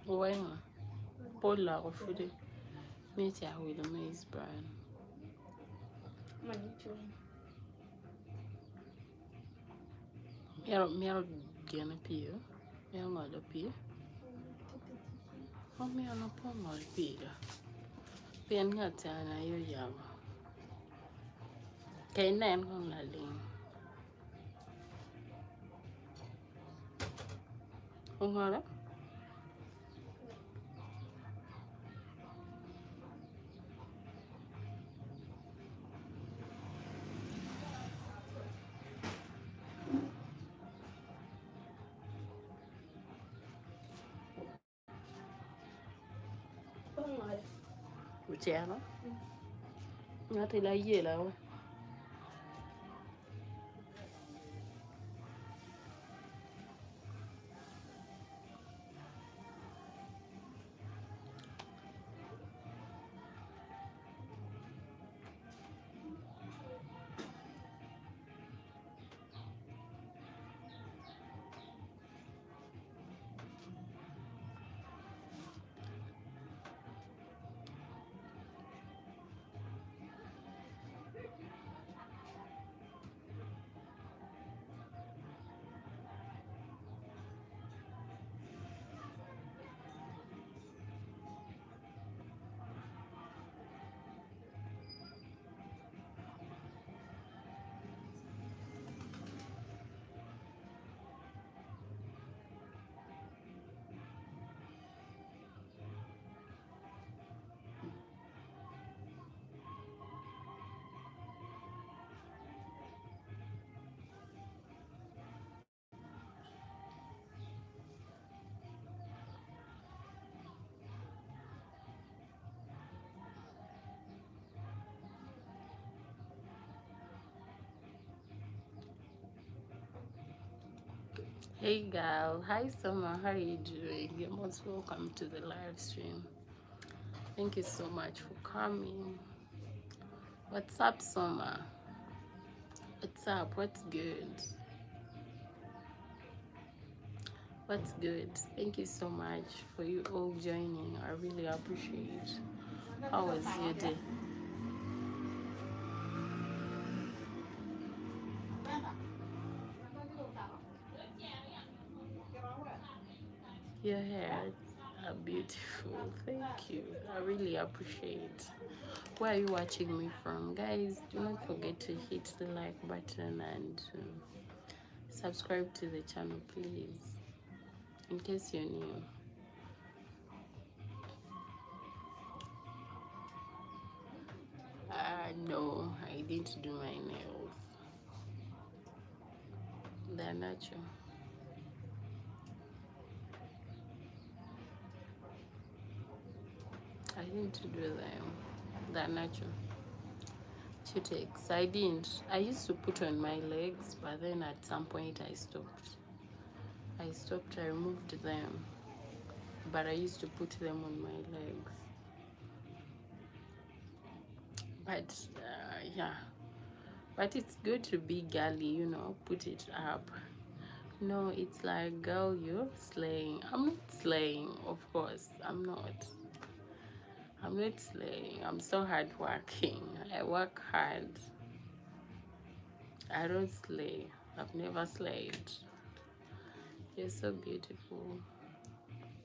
When Paula or food, meet ya with the maize bran. Meow Diana Pio, Meow Mother Pio. Oh, Meow no Pomo Pio. Pian Gatana, you yam. Kanan on la ling. Ungara? Luciano? Not till I yellow. Hey gal, hi Summer, how are you doing? You're most welcome to the live stream. Thank you so much for coming. What's up, Summer? What's up? What's good? What's good? Thank you so much for you all joining. I really appreciate. How was your day? Your hair are beautiful. Thank you. I really appreciate. Where are you watching me from? Guys, do not forget to hit the like button and subscribe to the channel, please. In case you're new. No, I didn't do my nails. They're natural. I didn't do them. They're natural. Cutics. I didn't. I used to put on my legs, but then at some point I stopped. I removed them, but I used to put them on my legs. But yeah, but it's good to be girly, you know, put it up. No, it's like, girl, you're slaying. I'm not slaying, of course. I'm not slaying. I'm so hardworking. I work hard. I don't slay. I've never slayed. You're so beautiful.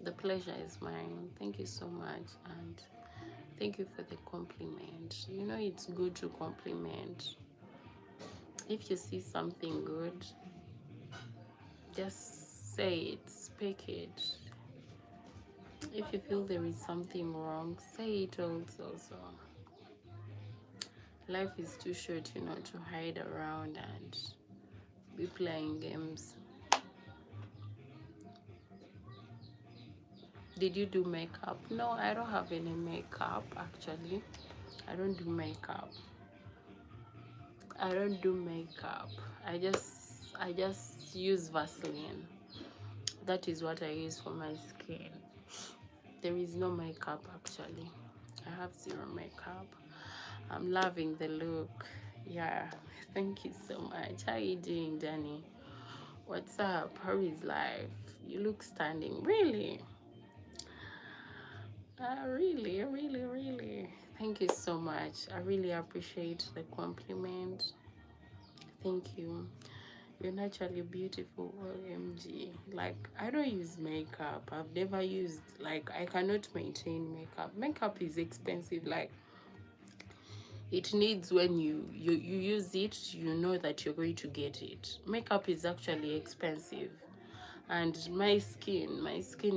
The pleasure is mine. Thank you so much, and thank you for the compliment. You know, it's good to compliment. If you see something good, just say it, speak it. If you feel there is something wrong, say it also. So life is too short, you know, to hide around and be playing games. Did you do makeup? No, I don't have any makeup actually. I don't do makeup. I just use Vaseline. That is what I use for my skin. There is no makeup actually. I have zero makeup. I'm loving the look. Yeah, thank you so much. How are you doing, Danny? What's up? How is life? You look stunning. Really? Really, really, really. Thank you so much. I really appreciate the compliment. Thank you. You're naturally beautiful, OMG. Like, I don't use makeup. I've never used, like, I cannot maintain makeup. Makeup is expensive. Like, it needs when you use it, you know that you're going to get it. Makeup is actually expensive. And my skin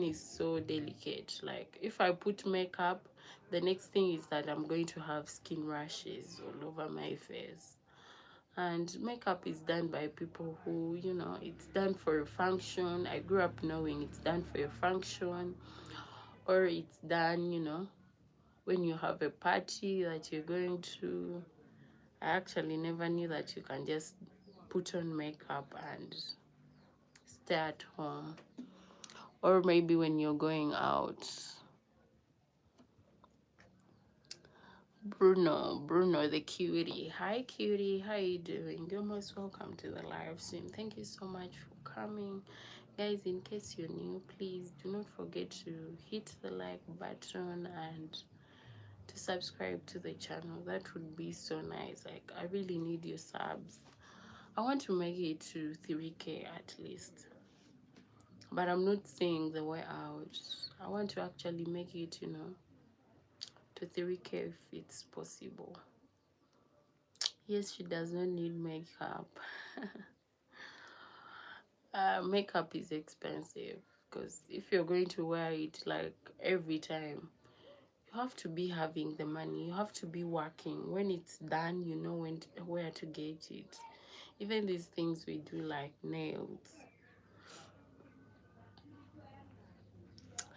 is so delicate. Like, if I put makeup, the next thing is that I'm going to have skin rashes all over my face. And makeup is done by people who, it's done for a function. I grew up knowing it's done for a function, or it's done, when you have a party that you're going to. I actually never knew that you can just put on makeup and stay at home, or maybe when you're going out. Bruno the cutie. Hi cutie, how you doing? You're most welcome to the live stream. Thank you so much for coming. Guys, in case you're new, please do not forget to hit the like button and to subscribe to the channel. That would be so nice. Like, I really need your subs. I want to make it to 3K at least. But I'm not saying the way out. I want to actually make it, to 3K if it's possible. Yes, she does not need makeup. Makeup is expensive because if you're going to wear it like every time, you have to be having the money. You have to be working. When it's done, you know where to get it. Even these things we do like nails.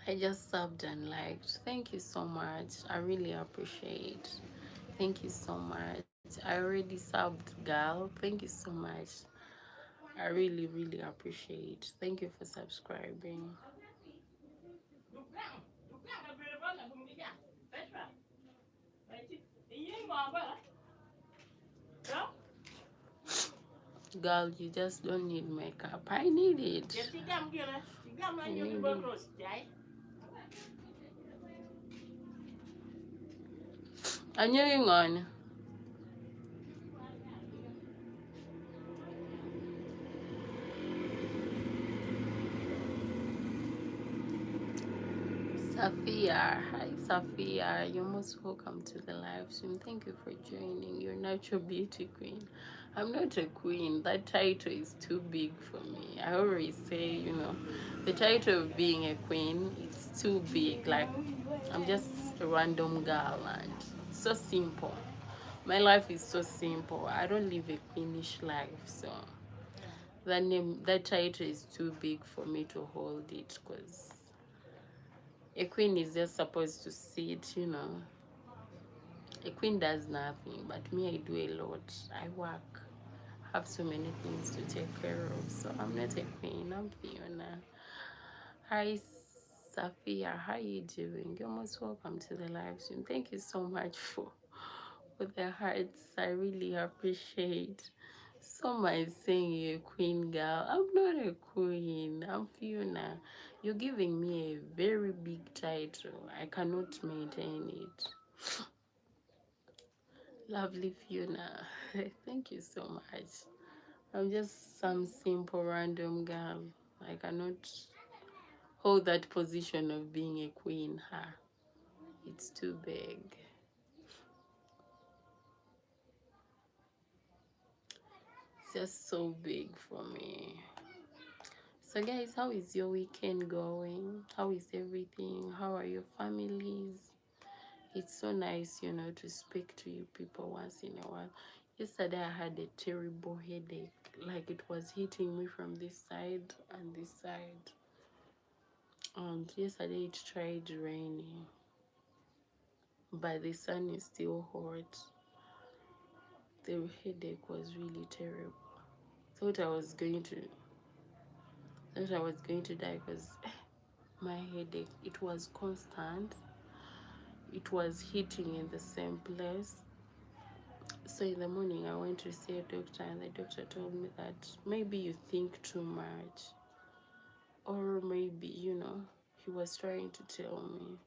I just subbed and liked. Thank you so much. I really appreciate. Thank you so much. I already subbed, girl. Thank you so much. I really, really appreciate. Thank you for subscribing. Girl, you just don't need makeup. I need it. I need it. I'm moving on. Safia, hi Safia, you're most welcome to the live stream. Thank you for joining. You're natural beauty queen. I'm not a queen. That title is too big for me. I always say, the title of being a queen, it's too big. Like, I'm just a random girl and it's so simple. My life is so simple. I don't live a queenish life, so that title is too big for me to hold it, because a queen is just supposed to sit. A queen does nothing, but me, I do a lot. I work, have so many things to take care of. So I'm not a queen, I'm Fiona. Hi, Safia, how you doing? You're most welcome to the live stream. Thank you so much for the hearts. I really appreciate. Some might saying you're a queen girl. I'm not a queen. I'm Fiona. You're giving me a very big title. I cannot maintain it. Lovely Fiona. Thank you so much. I'm just some simple random girl. I cannot hold that position of being a queen. It's too big. It's just so big for me. So guys, how is your weekend going? How is everything? How are your families? It's so nice, to speak to you people once in a while. Yesterday I had a terrible headache. Like, it was hitting me from this side and this side. And yesterday it tried raining, but the sun is still hot. The headache was really terrible. Thought I was going to die, because my headache, it was constant. It was hitting in the same place. So in the morning, I went to see a doctor, and the doctor told me that maybe you think too much, or maybe, he was trying to tell me.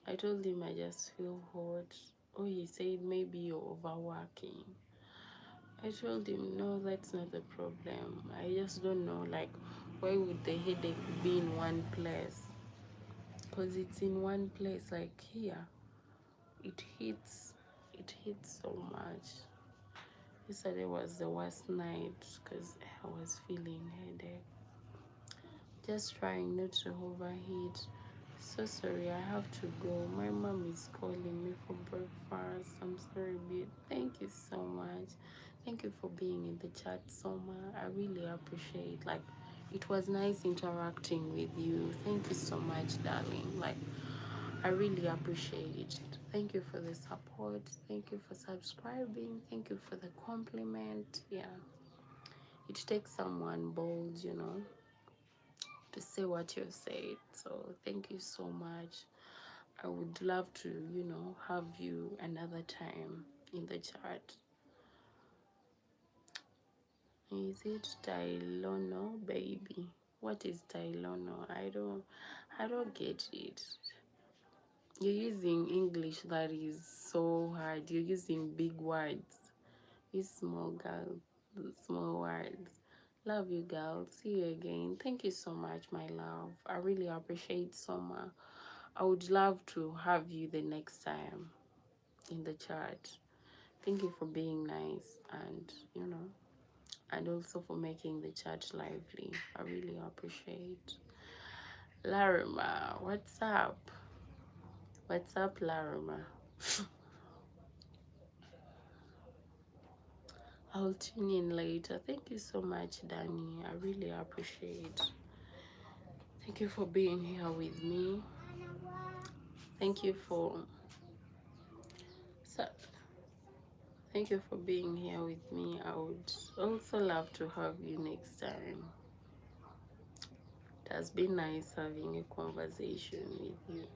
I told him I just feel hot. Oh, he said maybe you're overworking. I told him, no, that's not the problem. I just don't know, like, why would the headache be in one place? Because it's in one place, like here. It hits so much. Yesterday was the worst night because I was feeling headache. Just trying not to overheat. So sorry, I have to go. My mom is calling me for breakfast. I'm sorry, babe. Thank you so much. Thank you for being in the chat, Soma. I really appreciate. Like, it was nice interacting with you. Thank you so much, darling. Like, I really appreciate it. Thank you for the support. Thank you for subscribing. Thank you for the compliment. Yeah, it takes someone bold, to say what you said. So thank you so much. I would love to, have you another time in the chat. Is it Tylono, baby? What is Tylono? I don't get it. You're using English that is so hard. You're using big words. You small girl, small words. Love you, girl. See you again. Thank you so much, my love. I really appreciate Soma. I would love to have you the next time in the chat. Thank you for being nice and, and also for making the chat lively. I really appreciate. Larima, what's up? What's up, Larima? I'll tune in later. Thank you so much, Danny. I really appreciate. Thank you for being here with me. Thank you for thank you for being here with me. I would also love to have you next time. It has been nice having a conversation with you.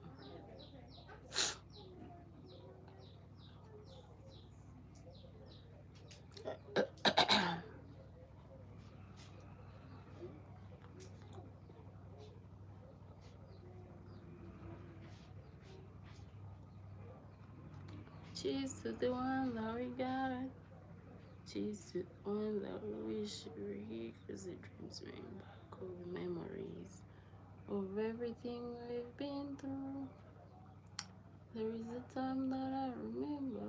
Cheers to the one that we got. Cheers to the one that we wish we were here, because it brings me back all the memories of everything we've been through. There is a time that I remember,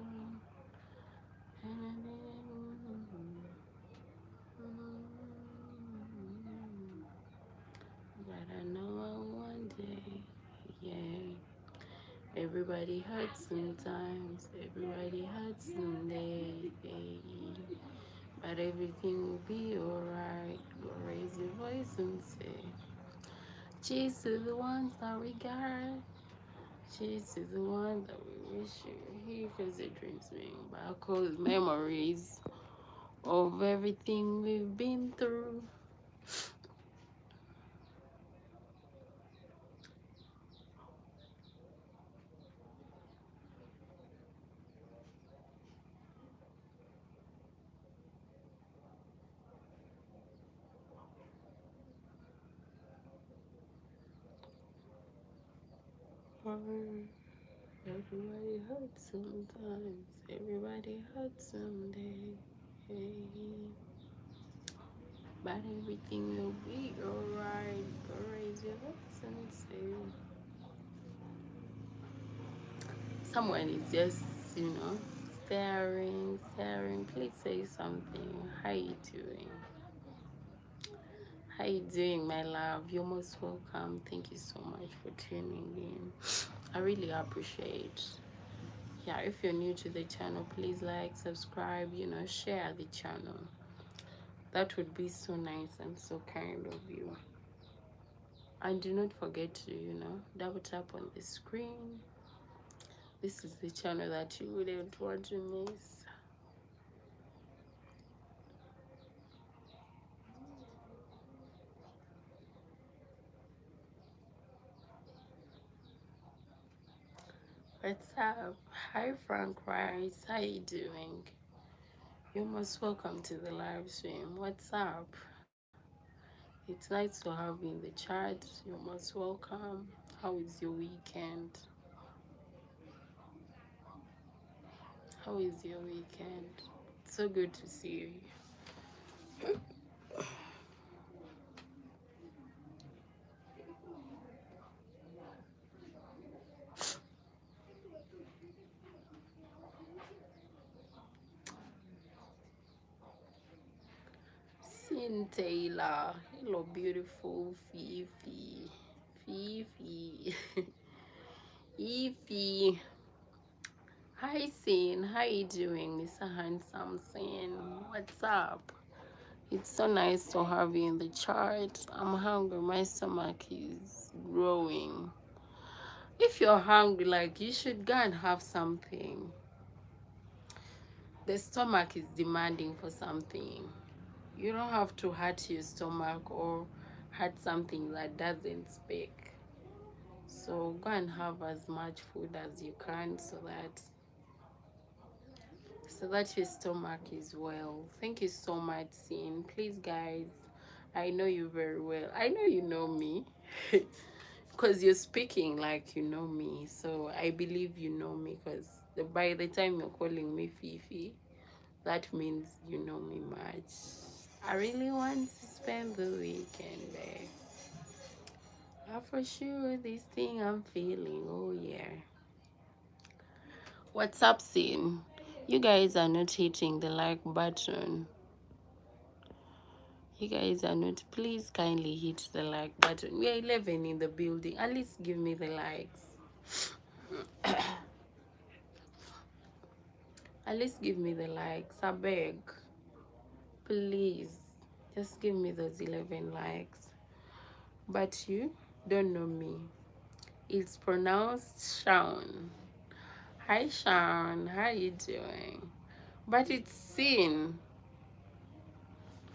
and I didn't. But I know one day, yeah. Everybody hurts sometimes, everybody hurts someday, but everything will be alright. Go raise your voice and say, cheers to the ones that we got. Cheers to the one that we wish you were here, because it brings me back all the memories of everything we've been through. Everybody hurts sometimes, everybody hurts someday, but everything will be alright. Go raise your voice and say, someone is just, staring. Please say something. How you doing? How you doing, my love? You're most welcome. Thank you so much for tuning in. I really appreciate. Yeah, if you're new to the channel, please like, subscribe, share the channel. That would be so nice and so kind of you. And do not forget to, double tap on the screen. This is the channel that you wouldn't want to miss. What's up? Hi Frank Rice, how you doing? You're most welcome to the live stream. What's up? It's nice to have you in the chat. You're most welcome. How is your weekend? How is your weekend? It's so good to see you. Sin Taylor. Hello, beautiful Fifi. Fifi. Fifi. Hi, Sin. How you doing, Mr. Handsome Sin? What's up? It's so nice to have you in the chart. I'm hungry. My stomach is growing. If you're hungry, like, you should go and have something. The stomach is demanding for something. You don't have to hurt your stomach or hurt something that doesn't speak. So go and have as much food as you can so that your stomach is well. Thank you so much, Sin. Please, guys, I know you very well. I know you know me. Because you're speaking like you know me. So I believe you know me because by the time you're calling me Fifi, that means you know me much. I really want to spend the weekend there. For sure, this thing I'm feeling. Oh, yeah. What's up, Sin? You guys are not hitting the like button. You guys are not. Please kindly hit the like button. We are 11 in the building. At least give me the likes. At least give me the likes. I beg. Please. Just give me those 11 likes. But you don't know me. It's pronounced Shawn. Hi, Shawn. How you doing? But it's Sin.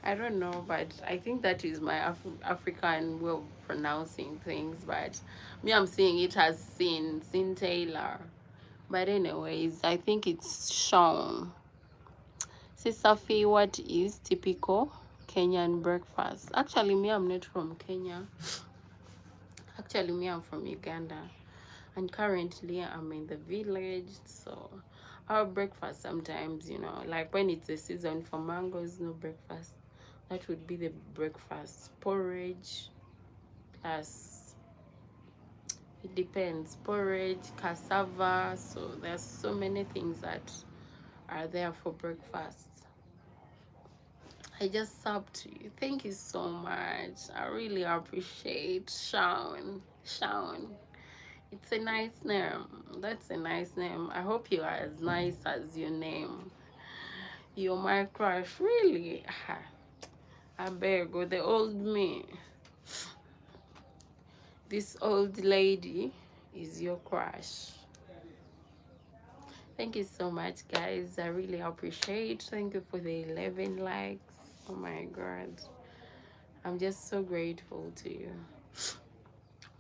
I don't know, but I think that is my African way of pronouncing things. But me, I'm seeing it as Sin Taylor. But anyways, I think it's Shawn. Safi, what is typical Kenyan breakfast? Actually, me, I'm not from Kenya. Actually, me, I'm from Uganda. And currently, I'm in the village. So, our breakfast sometimes, like when it's a season for mangoes, no breakfast. That would be the breakfast. Porridge plus, it depends. Porridge, cassava. So, there's so many things that are there for breakfast. I just subbed to you. Thank you so much. I really appreciate Shawn. Shawn. It's a nice name. That's a nice name. I hope you are as nice as your name. You're my crush. Really? I better go. The old me. This old lady is your crush. Thank you so much, guys. I really appreciate. Thank you for the 11 likes. Oh my God. I'm just so grateful to you.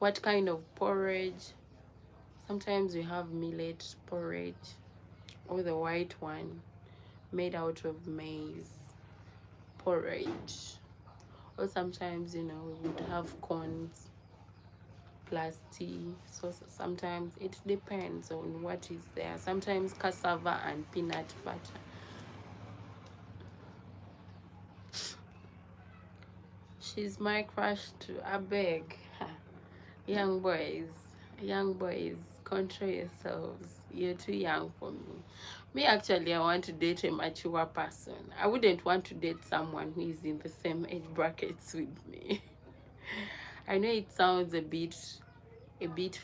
What kind of porridge? Sometimes we have millet porridge or the white one made out of maize porridge. Or sometimes, we would have corns plus tea. So sometimes it depends on what is there. Sometimes cassava and peanut butter. She's my crush too. I beg. Young boys, control yourselves. You're too young for me. Me, actually, I want to date a mature person. I wouldn't want to date someone who is in the same age brackets with me. I know it sounds a bit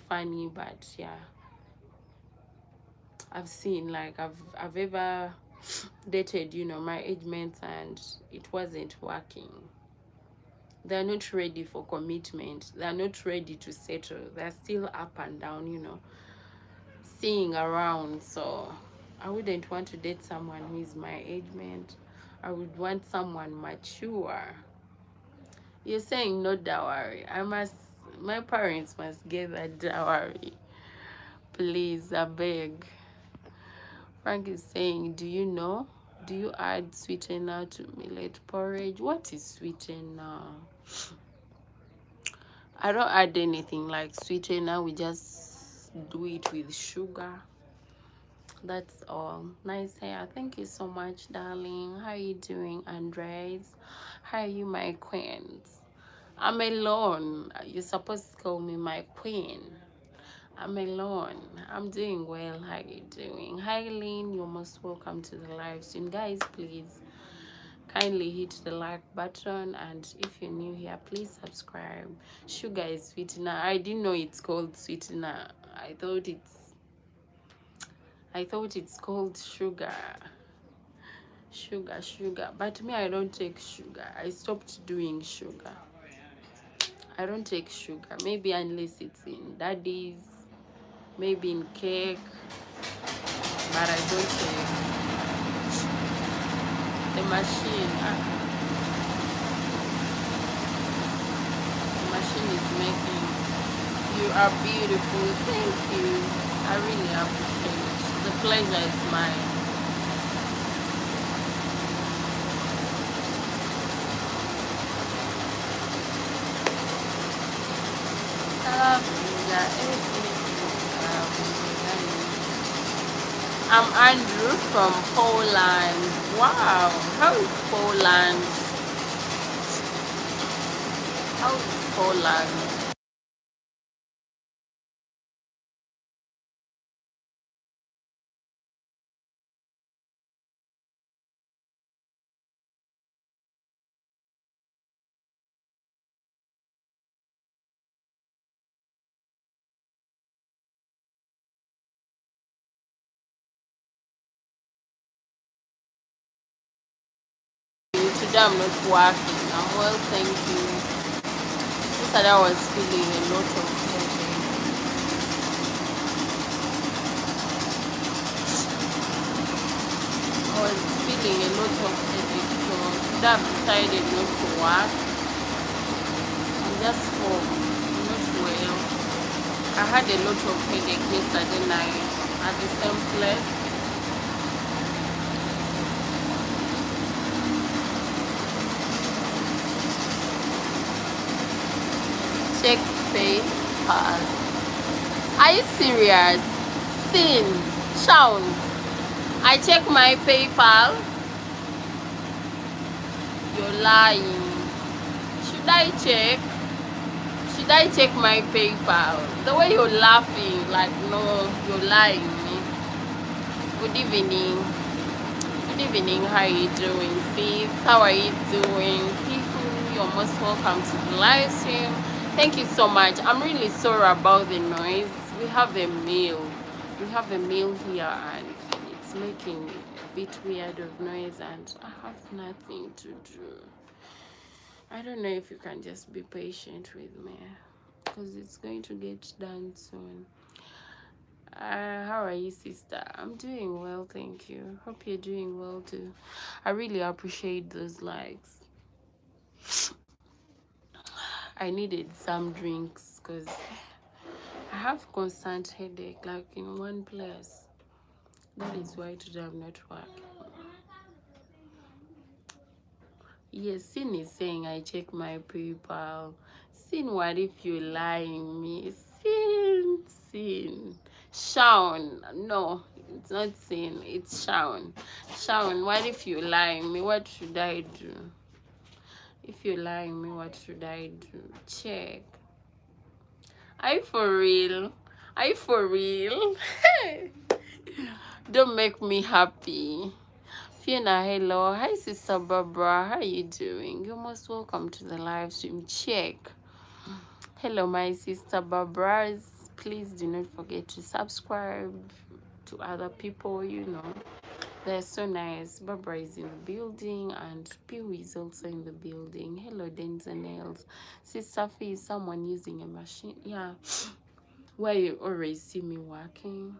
funny, but yeah. I've seen, like, I've ever dated, my age mates, and it wasn't working. They're not ready for commitment. They're not ready to settle. They're still up and down, seeing around. So I wouldn't want to date someone who is my age mate. I would want someone mature. You're saying no dowry. My parents must get that dowry. Please, I beg. Frank is saying, do you add sweetener to millet porridge? What is sweetener? I don't add anything like sweetener. We just do it with sugar. That's all. Nice hair. Thank you so much, darling. How are you doing, Andres? How are you, my queens? I'm alone. You're supposed to call me my queen. I'm alone. I'm doing well. How are you doing? Hi, Lynn. You're most welcome to the live stream. Guys, please kindly hit the like button, and if you're new here, please subscribe. Sugar is sweetener. I didn't know it's called sweetener. I thought it's called sugar. Sugar. But me, I don't take sugar. I stopped doing sugar. I don't take sugar. Maybe unless it's in daddy's, maybe in cake, but I don't take the machine. The machine is making. You are beautiful. Thank you. I really appreciate it. The pleasure is mine. I'm Andrew from Poland. Wow, how is Poland? How is Poland? Today I'm not working. I'm well, thank you. Yesterday I was feeling a lot of headache. I was feeling a lot of headache, so today I've decided not to work. I'm just home, not well. I had a lot of headache yesterday night at the same place. Check PayPal. Are you serious? Sin, Shaun. I check my PayPal. You're lying. Should I check? Should I check my PayPal? The way you're laughing, like no, you're lying me. Good evening. Good evening. How are you doing, sis? How are you doing, people? You're most welcome to the live stream. Thank you so much. I'm really sorry about the noise. We have a meal. We have a meal here, and it's making a bit weird of noise, and I have nothing to do. I don't know if you can just be patient with me, because it's going to get done soon. How are you, sister? I'm doing well, thank you. Hope you're doing well too. I really appreciate those likes. I needed some drinks because I have constant headache, like in one place. That is why today I'm not working. Yes, Sin is saying I check my PayPal. Sin, what if you're lying me? Sin. Shaun, no, it's not Sin, it's Shaun. Shaun, what if you're lying me? What should I do? If you're lying me, what should I do? Check. Are you for real? Are you for real? Don't make me happy. Phiona, hello. Hi, Sister Barbara. How are you doing? You're most welcome to the live stream. Check. Hello, my Sister Barbaras. Please do not forget to subscribe to other people, you know. They're so nice. Barbara is in the building, and Pew is also in the building. Hello, Denzel. Sister Fee, is someone using a machine? Yeah. Where you always see me working.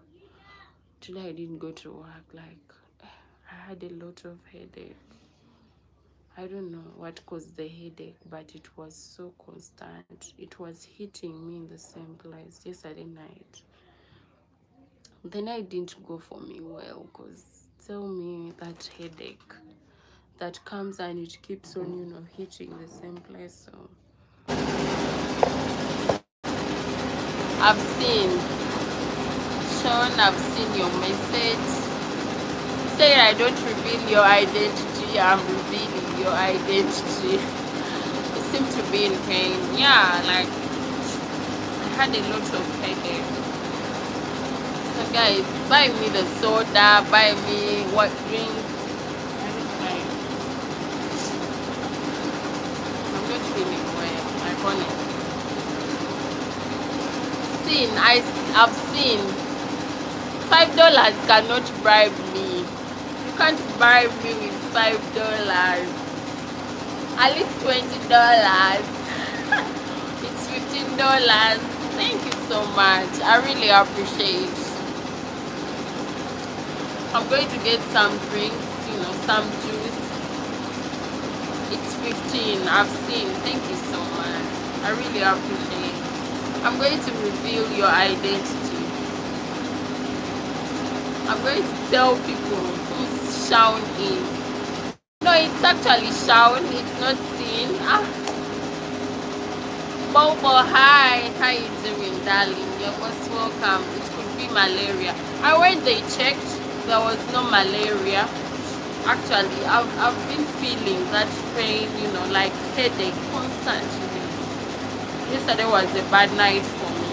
Today I didn't go to work. Like, I had a lot of headache. I don't know what caused the headache, but it was so constant. It was hitting me in the same place yesterday night. the night didn't go for me well, because tell me that headache that comes and it keeps on, you know, hitting the same place. So I've seen Sean, I've seen your message. Say I don't reveal your identity, I'm revealing your identity. You seem to be in pain. Yeah, like I had a lot of headache. So guys, buy me the soda, buy me what drink. I'm not feeling well, like honestly. I've seen $5 cannot bribe me. You can't bribe me with $5. At least $20. It's $15. Thank you so much. I really appreciate. I'm going to get some drinks, you know, some juice. It's 15. I've seen. Thank you so much. I really appreciate. I'm going to reveal your identity. I'm going to tell people who Shaun is. No, it's actually Shaun. It's not Sin. Bobo, hi. How you doing, darling? You're most welcome. It could be malaria. And when they checked, there was no malaria. Actually, I've been feeling that pain, you know, like headache constantly. Yesterday was a bad night for me.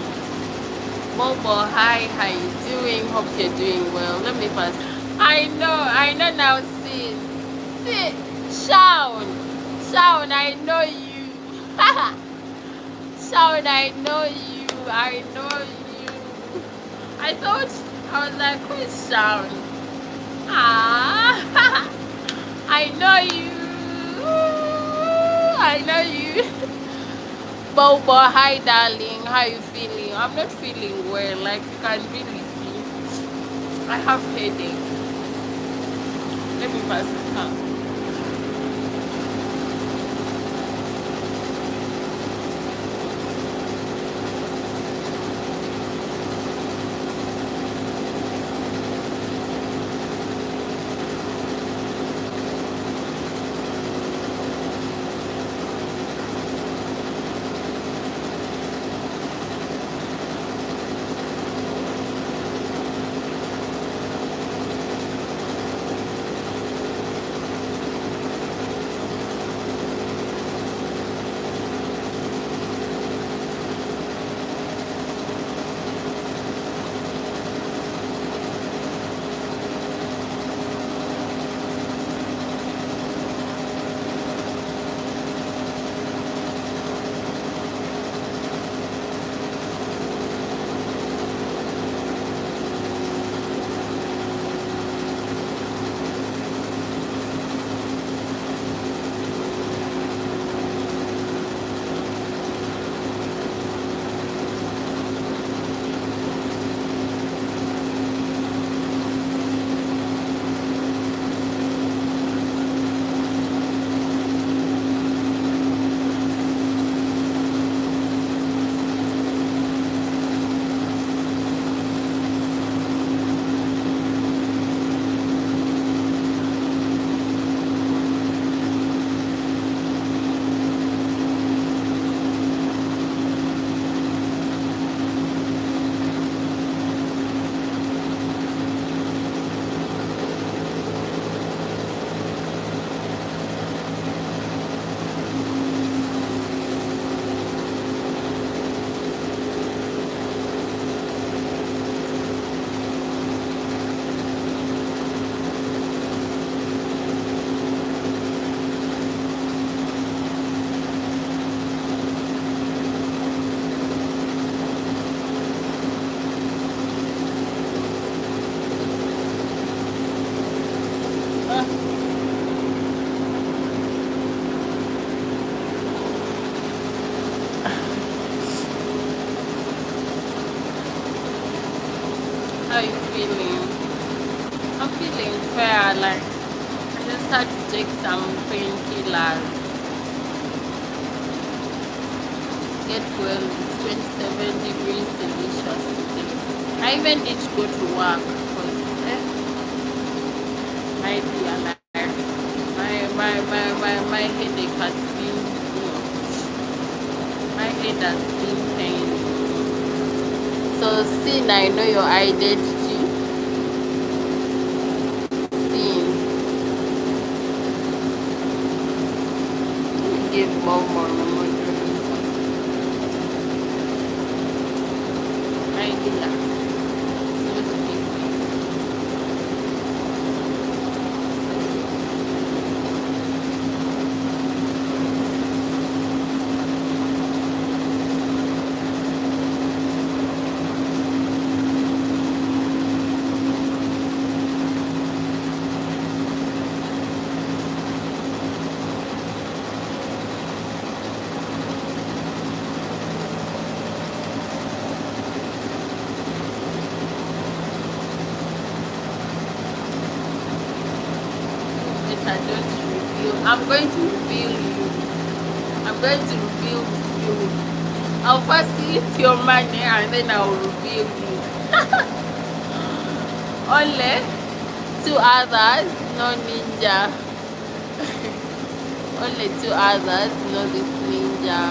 Bobo, hi. How you doing? Hope you're doing well. Let me pass. I know now. See, Shaun, I know you. Shaun, I know you. I know you. I was like, who is Shaun? Ah, I know you. I know you. Bobo, hi, darling. How you feeling? I'm not feeling well. Like you can really see. I have headache. Let me pass it out. How you feeling? I'm feeling fair, like I just had to take some painkillers. Get well, it's 27 degrees Celsius today. I even need to go to work because my dear, my headache has been, my head has been pain. So Sin, I know your identity. Sin, give more. My dear. I'm going to reveal you. I'm going to reveal you. I'll first eat your money and then I'll reveal you. Only two others, no ninja. Only two others, no this ninja.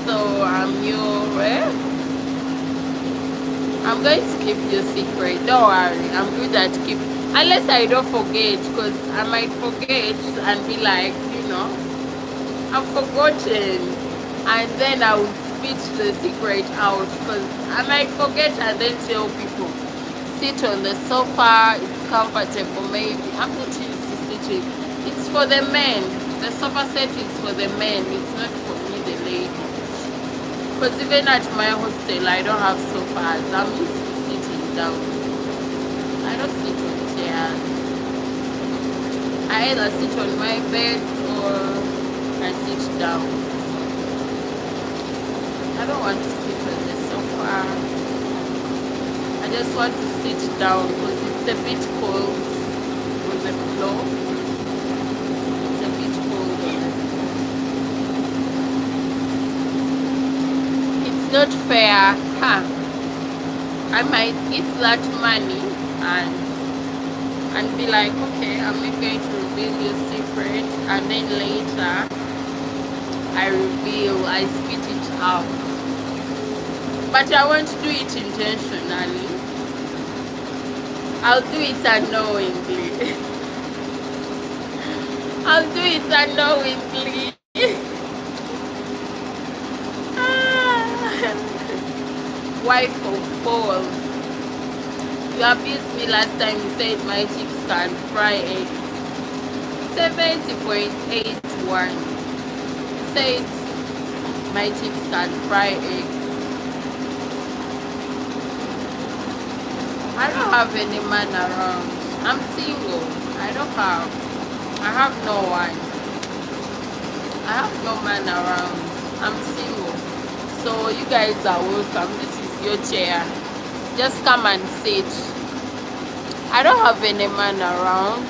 So I'm I'm going to keep your secret. Don't worry. I'm good at keeping. Unless I don't forget, because I might forget and be like, I've forgotten. And then I would spit the secret out because I might forget and then tell people. Sit on the sofa, it's comfortable maybe. I'm not used to sitting. It's for the men. The sofa set is for the men. It's not for me, the lady. Because even at my hostel, I don't have sofas. I'm used to sitting down. I don't sit on chairs. I either sit on my bed or I sit down. I don't want to sit on the sofa. I just want to sit down because it's a bit cold on the floor. It's a bit cold on the floor. It's not fair. I might eat that money and be like, okay, I'm not going to reveal your secret, and then later I spit it out. But I won't do it intentionally. I'll do it unknowingly. I'll do it unknowingly. Wife of Paul, you abused me last time. You said my chips can fry eggs. 70.81 said my chips can fry eggs. I don't have any man around. I'm single. I have no one. I have no man around. I'm single. So you guys are welcome. This is your chair. Just come and sit. I don't have any man around.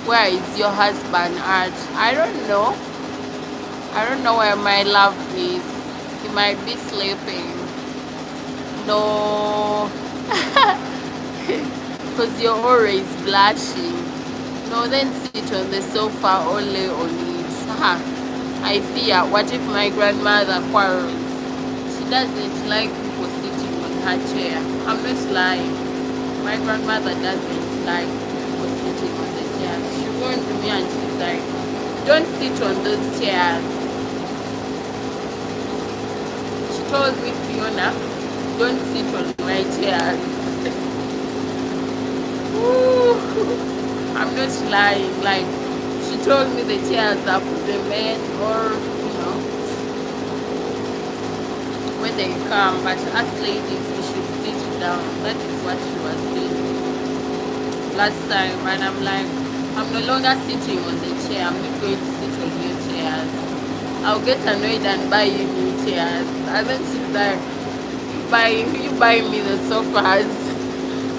Where is your husband at? I don't know. I don't know where my love is. He might be sleeping. No. Because you're always blushing. No, then sit on the sofa or lay on it. I fear, what if my grandmother quarrels? She doesn't like people sitting on her chair. I'm not lying. My grandmother doesn't like people sitting on the chair. She warned me and she's like, don't sit on those chairs. She told me, Fiona, don't sit on my chairs. I'm not lying. Like, she told me the chairs are for the men, or when they come, but us ladies, we should sit down. That is what she was saying last time, and I'm like, I'm no longer sitting on the chair. I'm not going to sit on your chairs. I'll get annoyed and buy you new chairs. And then she's like, you buy me the sofas.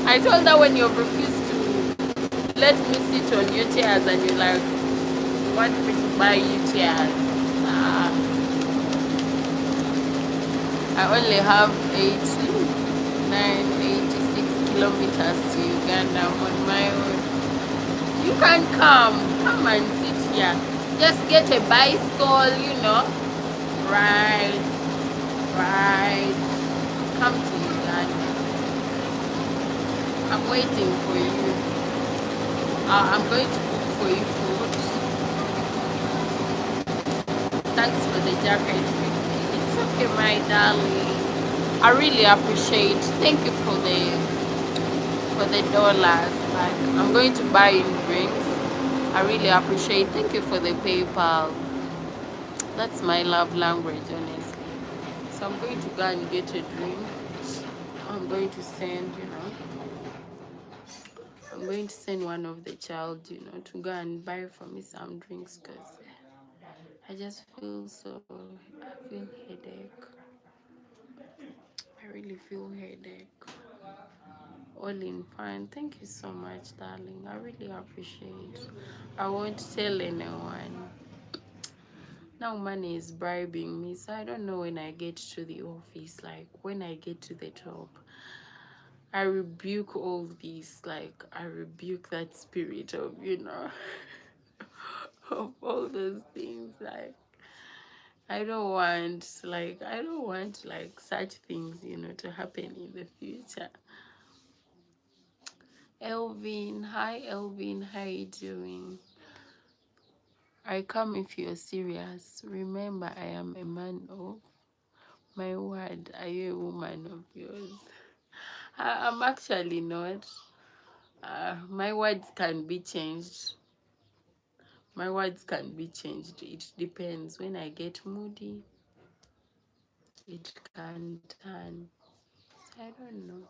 I told her, when you refused to let me sit on your chairs and you're like, want me to buy you chairs. I only have 86 kilometers to Uganda on my own. You can come and sit here. Just get a bicycle, you know, ride, come to Uganda. I'm waiting for you. I'm going to cook for you food. Thanks for the jacket. It's okay, my darling. I really appreciate. Thank you for the dollars. Like, I'm going to buy in drinks. I really appreciate. Thank you for the PayPal. That's my love language, honestly. So I'm going to go and get a drink. I'm going to send, I'm going to send one of the child, to go and buy for me some drinks, because I just feel I feel headache. I really feel headache. All in fine. Thank you so much, darling. I really appreciate. I won't tell anyone. Now money is bribing me, so I don't know when I get to the office, like when I get to the top. I rebuke all this, like I rebuke that spirit of, of all those things. Like I don't want like such things, to happen in the future. Elvin, hi Elvin, how you doing? I come if you're serious. Remember, I am a man of my word. Are you a woman of yours? I'm actually not. My words can be changed. My words can be changed. It depends. When I get moody, it can turn. So I don't know.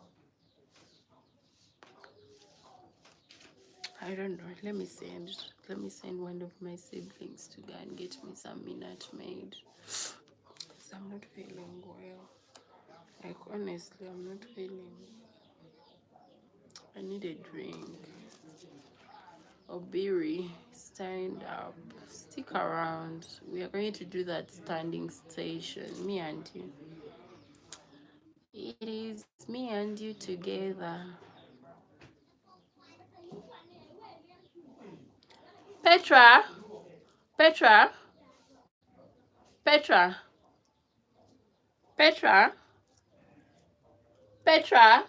I don't know. Let me send one of my siblings to go and get me some Minute Maid. Because I'm not feeling well. Like honestly, I'm not feeling. I need a drink. Obiri, stand up. Stick around. We are going to do that standing station. Me and you. It is me and you together. Petra, Petra, Petra, Petra, Petra,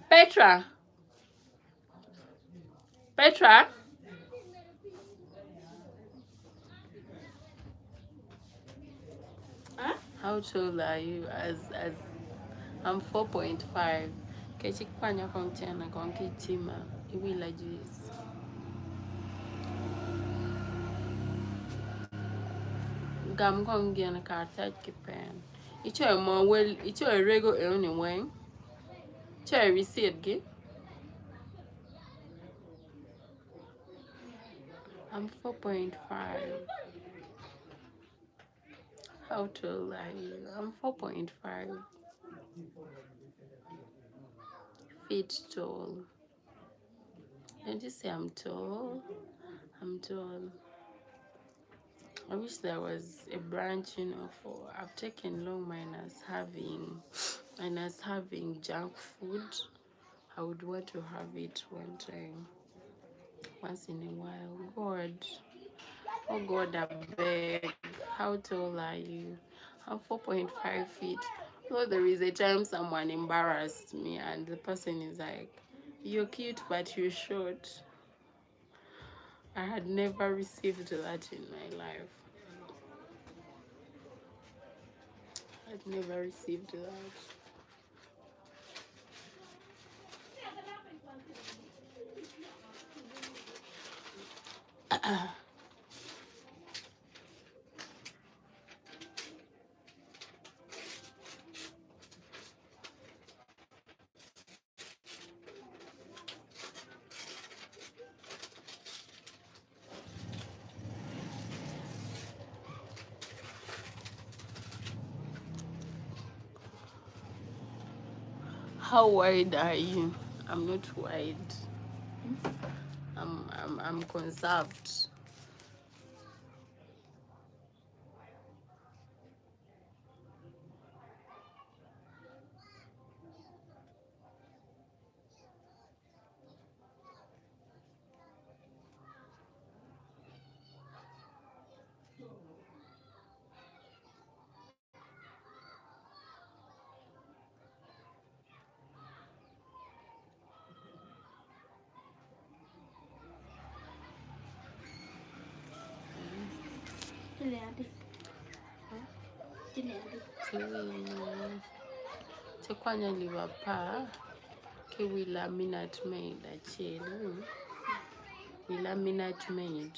Petra, Petra. Huh? How tall are you? As I'm 4.5. Kechikpanya kontiana konkitima. Iwila juice. Gam kongiana kartat kipen. Icho a more well. Icho a rego anyway. Icho a receipt gi. I'm 4.5. How tall are you? I'm 4.5 feet tall. Don't you say I'm tall? I'm tall. I wish there was a branch, for I've taken long minus having junk food. I would want to have it one time, once in a while. Oh God, I beg. How tall are you? I'm 4.5 feet. So there is a time someone embarrassed me and the person is like, "You're cute, but you're short." I had never received that in my life. I'd never received that. How wide are you? I'm not wide. I'm conserved. Tekwanya liwa pa ke wila minute maid achiel wila minute maid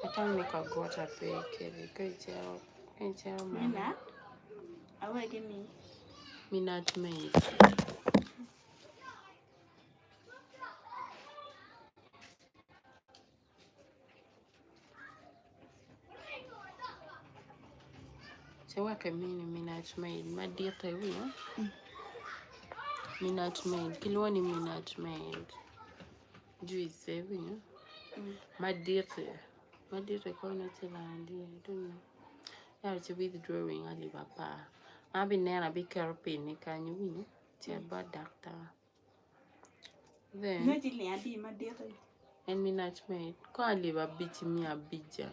atang ne ka gota pe ke kaichao mama minute maid Wake mini minute maid madieta huyo minute maid kilwani minute maid juice huyo madieta kona tilandi I don't know yeah to withdrawing ali papa abi nena be careful ni kanyu huyo tiaba doctor then and minute maid ko ali babiti mi abija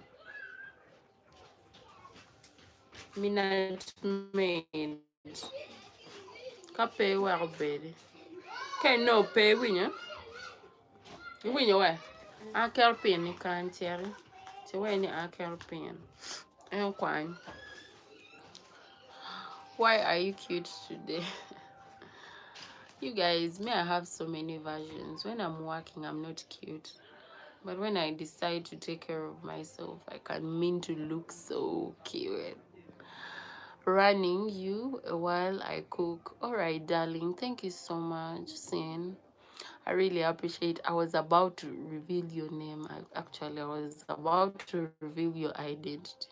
minute maid kape wa bedi can no pay winner why I can't pay any can tell so when I can't pay and why are you cute today? You guys, may I have so many versions. When I'm working, I'm not cute. But when I decide to take care of myself, I can mean to look so cute. Running you while I cook. Alright, darling. Thank you so much, Sin. I really appreciate. I was about to reveal your name. I was about to reveal your identity.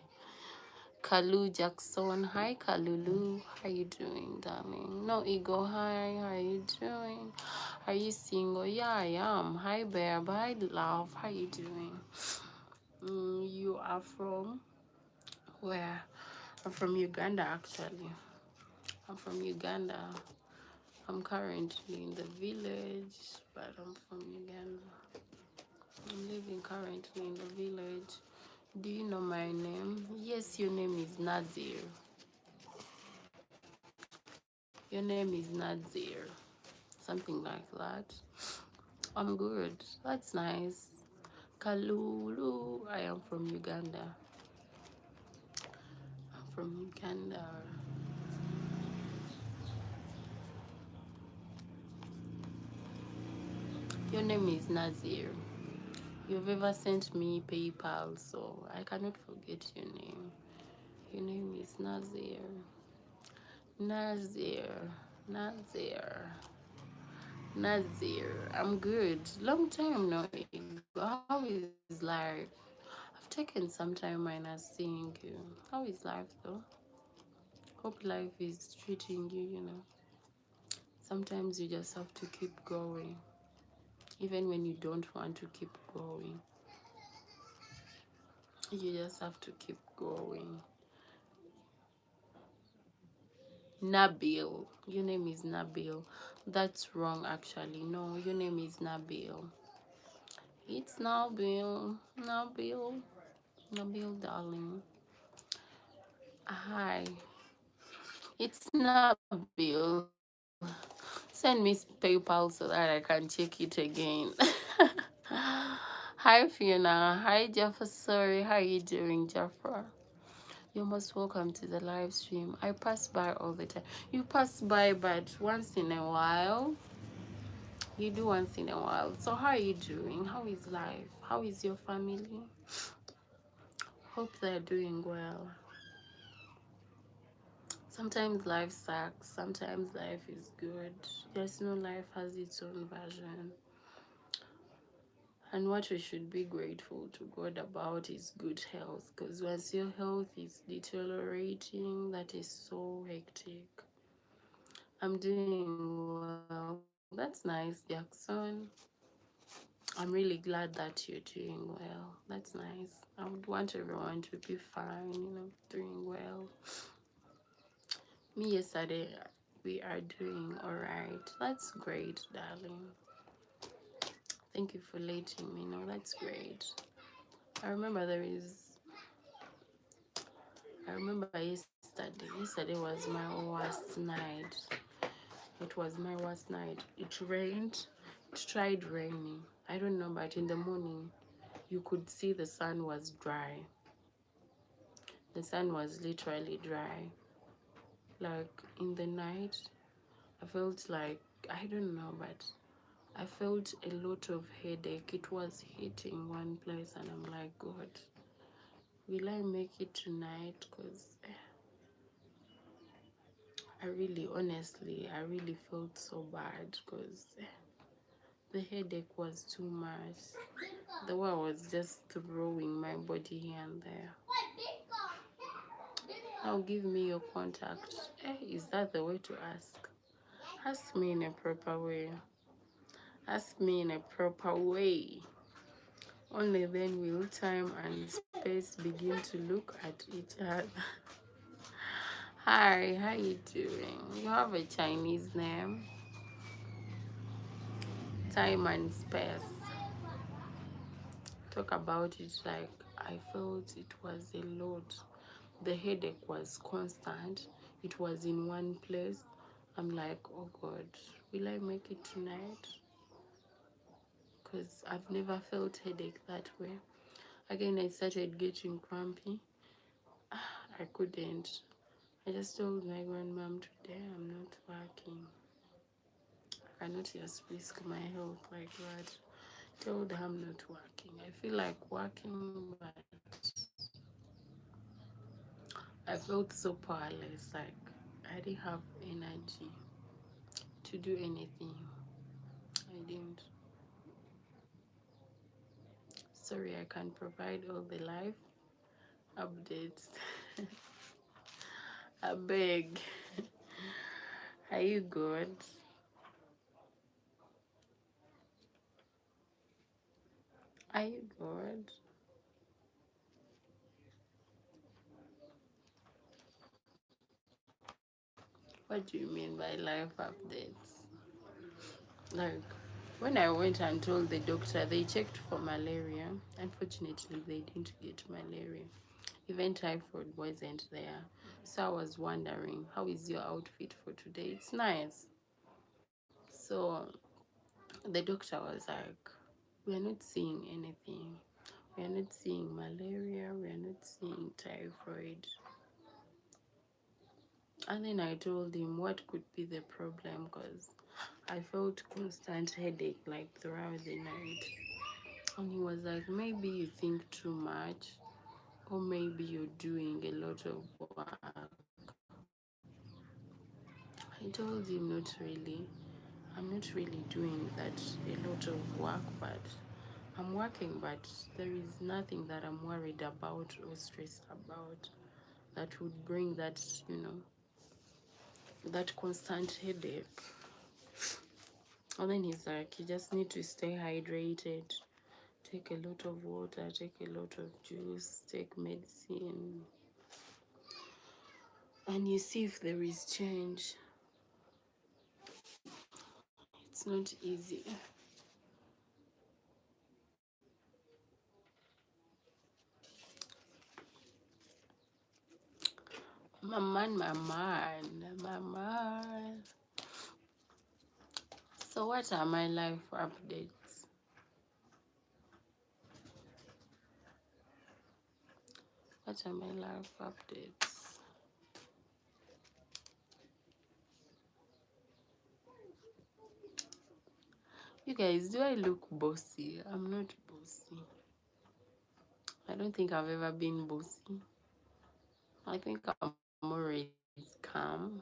Kalu Jackson. Hi, Kalulu. How you doing, darling? No ego. Hi, how you doing? Are you single? Yeah, I am. Hi, babe. Hi, love. How you doing? You are from where? I'm from Uganda, actually. I'm from Uganda. I'm currently in the village, but I'm from Uganda. I'm living currently in the village. Do you know my name? Yes, your name is Nazir. Your name is Nazir. Something like that. I'm good. That's nice. Kalulu. I am from Uganda. I'm from Uganda. Your name is Nazir. You've ever sent me PayPal, so I cannot forget your name. Your name is Nazir. Nazir. I'm good. Long time no ego. How is life? I've taken some time minus seeing you. How is life though? Hope life is treating you, you know. Sometimes you just have to keep going. Even when you don't want to keep going. You just have to keep going. Nabil. Your name is Nabil. That's wrong actually. No, your name is Nabil. It's Nabil. Nabil, darling. Hi. It's Nabil. Send me PayPal so that I can check it again. Hi, Fiona. Hi, Jaffa. Sorry. How are you doing, Jaffa? You're most welcome to the live stream. I pass by all the time. You pass by, but once in a while. You do once in a while. So how are you doing? How is life? How is your family? Hope they're doing well. Sometimes life sucks. Sometimes life is good. Yes, no, life has its own version. And what we should be grateful to God about is good health. Because once your health is deteriorating, that is so hectic. I'm doing well. That's nice, Jackson. I'm really glad that you're doing well. That's nice. I would want everyone to be fine, you know, doing well. Me yesterday, we are doing all right. That's great, darling. Thank you for letting me know. That's great. I remember yesterday was my worst night. It was my worst night. It rained. It tried raining. I don't know, but in the morning, you could see the sun was dry. The sun was literally dry. Like in the night, I felt like, I don't know, but I felt a lot of headache. It was hitting one place, and I'm like, God, will I make it tonight? Because I really, honestly, I really felt so bad because the headache was too much. The way I was just throwing my body here and there. Now give me your contact. Is that the way to ask? Ask me in a proper way. Ask me in a proper way. Only then will time and space begin to look at each other. Hi, how you doing? You have a Chinese name. Time and space. Talk about it. Like, I felt it was a lot. The headache was constant. It was in one place. I'm like, oh God, will I make it tonight? Because I've never felt headache that way. Again, I started getting crampy. I couldn't. I just told my grandmom today I'm not working. I cannot just risk my health like that. Told her I'm not working. I feel like working, but I felt so powerless. Like I didn't have energy to do anything. I didn't. Sorry, I can't provide all the life updates. I beg. Are you good? Are you good? What do you mean by life updates? Like, when I went and told the doctor, they checked for malaria. Unfortunately, they didn't get malaria. Even typhoid wasn't there. So I was wondering, how is your outfit for today? It's nice. So the doctor was like, we are not seeing anything. We are not seeing malaria. We are not seeing typhoid. And then I told him what could be the problem because I felt constant headache like throughout the night. And he was like, maybe you think too much, or maybe you're doing a lot of work. I told him not really. I'm not really doing that a lot of work, but I'm working, but there is nothing that I'm worried about or stressed about that would bring that, that constant headache. And then he's like, you just need to stay hydrated, take a lot of water, take a lot of juice, take medicine, and you see if there is change. It's not easy. My man. So what are my life updates? What are my life updates? You guys, do I look bossy? I'm not bossy. I don't think I've ever been bossy. I think I'm always calm.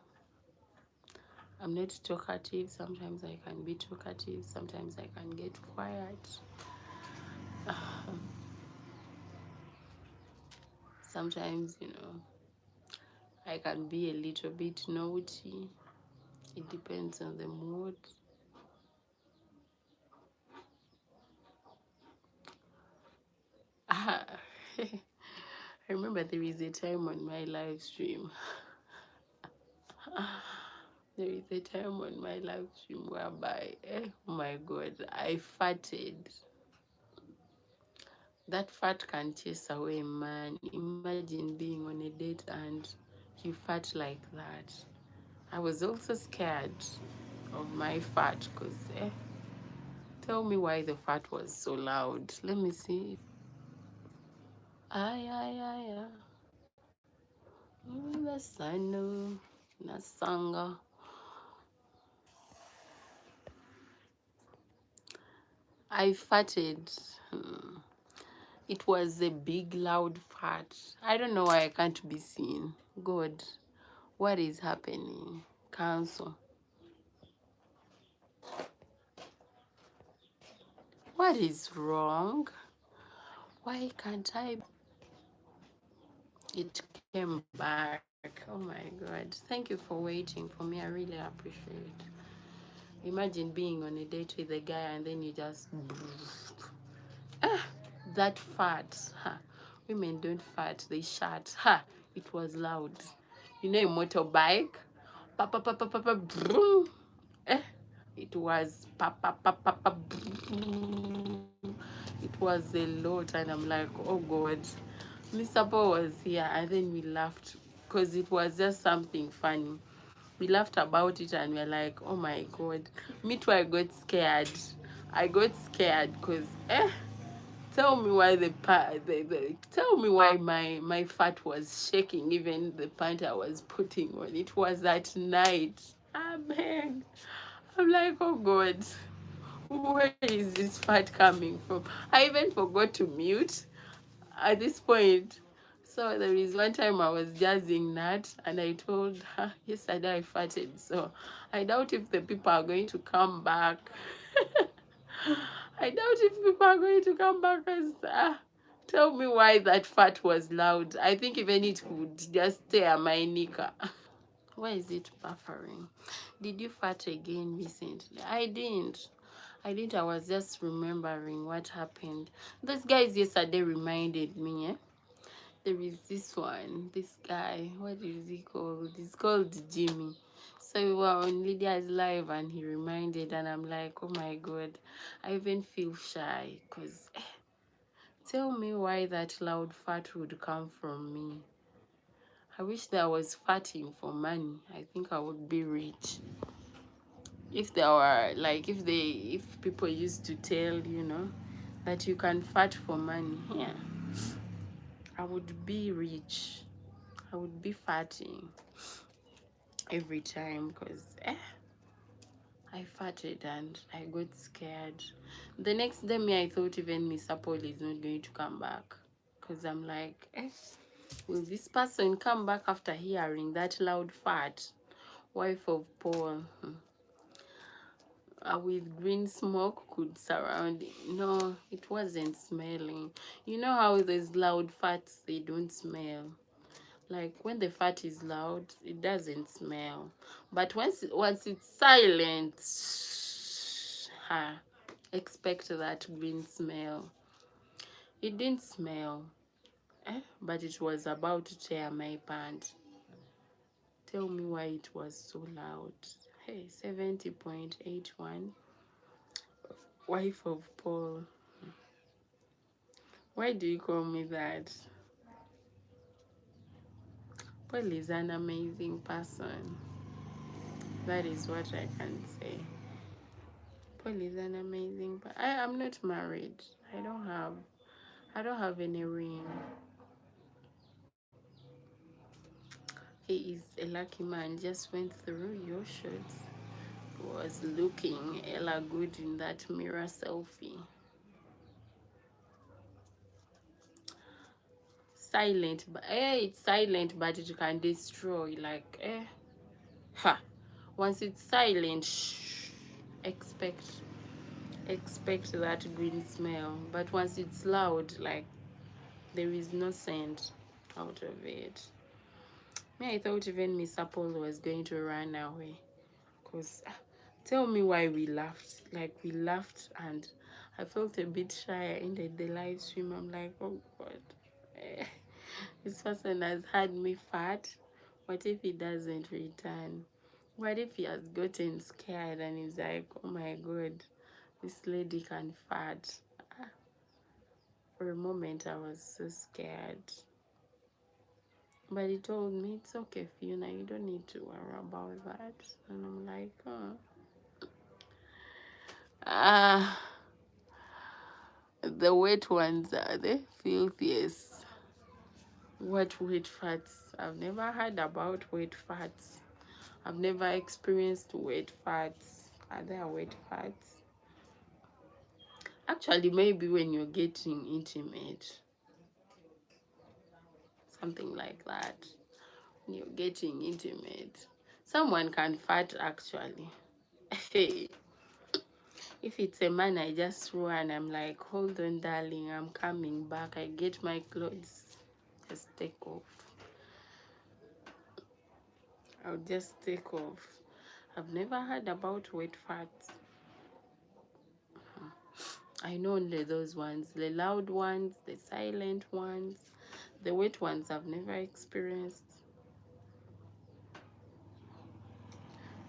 I'm not talkative. Sometimes I can be talkative. Sometimes I can get quiet. Sometimes, I can be a little bit naughty. It depends on the mood. I remember there is a time on my live stream. There is a time on my live stream whereby, oh my God, I farted. That fart can chase away a man. Imagine being on a date and you fart like that. I was also scared of my fart because, tell me why the fart was so loud. Let me see. Ay, ay, ay, ay. The sun, the song. I farted. It was a big, loud fart. I don't know why I can't be seen. God, what is happening? Council. What is wrong? Why can't I? It came back. Oh my God. Thank you for waiting for me. I really appreciate it. Imagine being on a date with a guy and then you just that fart. Ha. Women don't fart, they shout. Ha. It was loud. You know a motorbike? Pa pa pa pa pa pa. Vroom. Eh. It was pa pa pa pa pa. Vroom. It was a lot, and I'm like, oh God. Mr. Paul was here, and then we laughed because it was just something funny. We laughed about it, and we're like, oh my God. Me too, I got scared. I got scared because, tell me why tell me why my fat was shaking, even the pant I was putting on. It was at night. I beg. I'm like, oh God, where is this fat coming from? I even forgot to mute at this point. So there is one time I was jazzing Nat and I told her yesterday I farted. So I doubt if the people are going to come back. I doubt if people are going to come back and tell me why that fart was loud. I think even it would just tear my knicker. Why is it buffering? Did you fart again recently? I didn't. I was just remembering what happened. Those guys yesterday reminded me, there is this one, this guy, what is he called? He's called Jimmy. So we were on Lydia's live and he reminded, and I'm like, oh my God, I even feel shy because tell me why that loud fart would come from me. I wish that I was farting for money. I think I would be rich. If there were, like, if people used to tell, that you can fart for money, yeah, I would be rich. I would be farting every time because I farted and I got scared. The next day, I thought even Mr. Paul is not going to come back because I'm like, will this person come back after hearing that loud fart? Wife of Paul. With green smoke could surround it. No, it wasn't smelling. You know how there's loud farts, they don't smell. Like when the fart is loud, it doesn't smell. But once it's silent, expect that green smell. It didn't smell, but it was about to tear my pants. Tell me why it was so loud. Hey, 70.81. Wife of Paul. Why do you call me that? Paul is an amazing person. That is what I can say. Paul is an amazing person. I am not married. I don't have any ring. He is a lucky man. Just went through your shots. Was looking hella good in that mirror selfie. Silent, but it's silent, but it can destroy. Like ha. Once it's silent, expect expect that green smell. But once it's loud, like there is no scent out of it. Me, I thought even Mr. Paul was going to run away. Because tell me why we laughed. Like we laughed and I felt a bit shy. I ended the live stream. I'm like, oh God. This person has had me fat. What if he doesn't return? What if he has gotten scared and he's like, oh my God, this lady can fart. For a moment, I was so scared. But he told me, it's okay, Fiona, you don't need to worry about that. And I'm like, oh. The wet ones are the filthiest. What weight farts? I've never heard about weight farts. I've never experienced weight farts. Are there weight farts? Actually, maybe when you're getting intimate, something like that. When you're getting intimate, someone can fart actually. Hey, if it's a man, I just run. I'm like, hold on, darling, I'm coming back. I get my clothes, just take off. I'll just take off. I've never heard about wet farts. I know only those ones, the loud ones, the silent ones. The wet ones I've never experienced.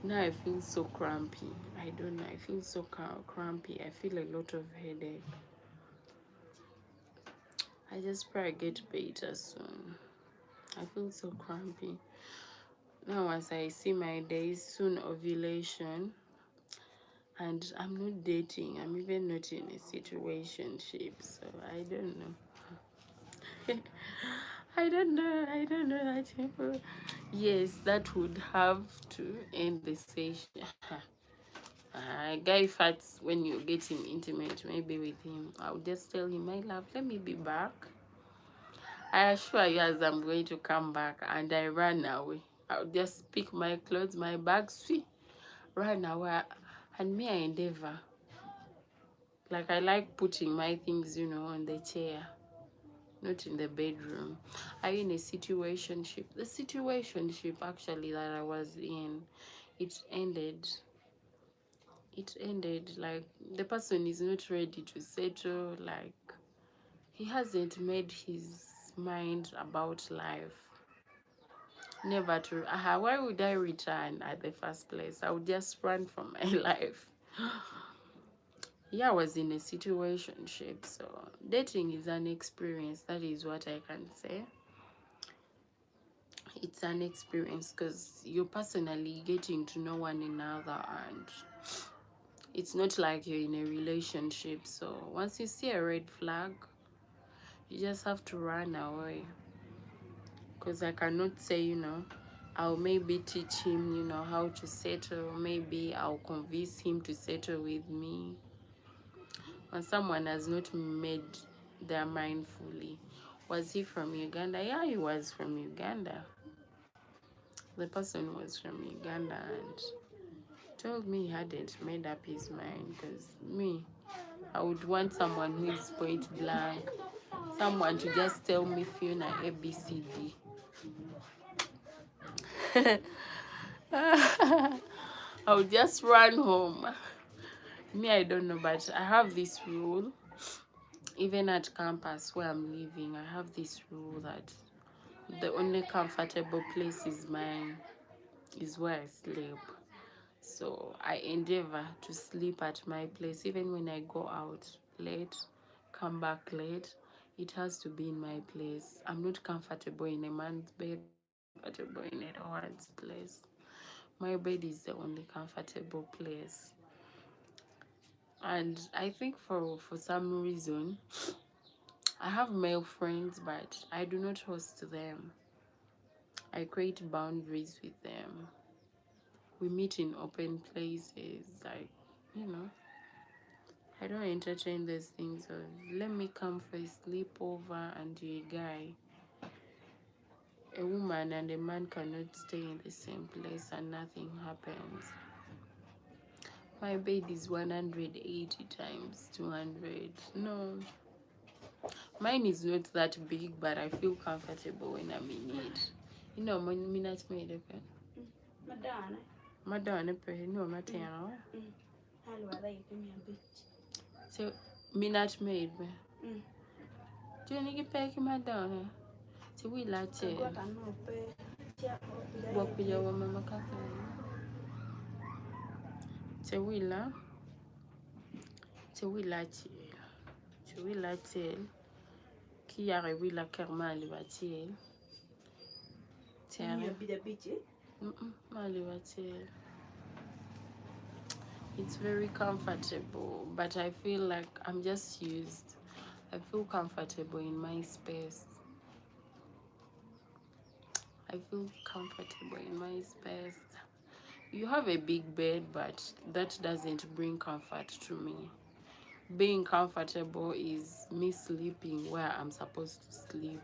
Now I feel so crampy. I don't know. I feel so crampy. I feel a lot of headache. I just pray I get better soon. I feel so crampy. Now as I see my days, soon ovulation. And I'm not dating. I'm even not in a situationship. So I don't know. I don't know. I don't know that people. Yes, that would have to end the session. Guy farts when you're getting intimate, maybe with him. I'll just tell him, my love, let me be back. I assure you, as I'm going to come back, and I run away. I'll just pick my clothes, my bag, sweet, run away. And me, I endeavor. Like, I like putting my things, on the chair, not in the bedroom. Are you in a situationship? The situationship, actually, that I was in, it ended. Like, the person is not ready to settle. Like, he hasn't made his mind about life. Never to. Why would I return at the first place? I would just run from my life. Yeah, I was in a situationship, so dating is an experience. That is what I can say. It's an experience because you're personally getting to know one another, and it's not like you're in a relationship. So once you see a red flag, you just have to run away. Because I cannot say, I'll maybe teach him, how to settle. Maybe I'll convince him to settle with me. When someone has not made their mind fully. Was he from Uganda? Yeah, he was from Uganda. The person was from Uganda and told me he hadn't made up his mind, because me, I would want someone who is point blank. Someone to just tell me Fiona ABCD. I would just run home. Me, I don't know, but I have this rule. Even at campus where I'm living, I have this rule that the only comfortable place is where I sleep. So I endeavor to sleep at my place. Even when I go out late, come back late, it has to be in my place. I'm not comfortable in a man's bed, comfortable in a woman's place. My bed is the only comfortable place. And I think for some reason, I have male friends, but I do not host them. I create boundaries with them. We meet in open places, like, I don't entertain those things of, let me come for a sleepover and you're a guy. A woman and a man cannot stay in the same place and nothing happens. My bed is 180 times 200. No. Mine is not that big, but I feel comfortable when I'm in it. Minute made it. Madonna, no, Matana. So, minute made. Do you need to pay Madonna? So, we like it. Walk with your woman, Tewila Tewila qui a réussi la carma le bâtir. It's very comfortable, but I feel like I'm just used. I feel comfortable in my space. I feel comfortable in my space. You have a big bed, but that doesn't bring comfort to me. Being comfortable is me sleeping where I'm supposed to sleep.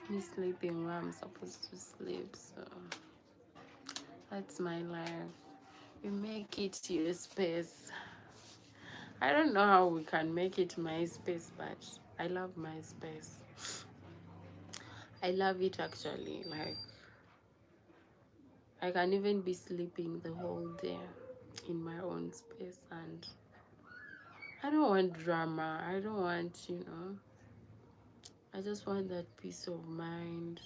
Me sleeping where I'm supposed to sleep. So that's my life. You make it your space. I don't know how we can make it my space, but I love my space. I love it actually. Like, I can even be sleeping the whole day in my own space, and I don't want drama. I don't want, I just want that peace of mind.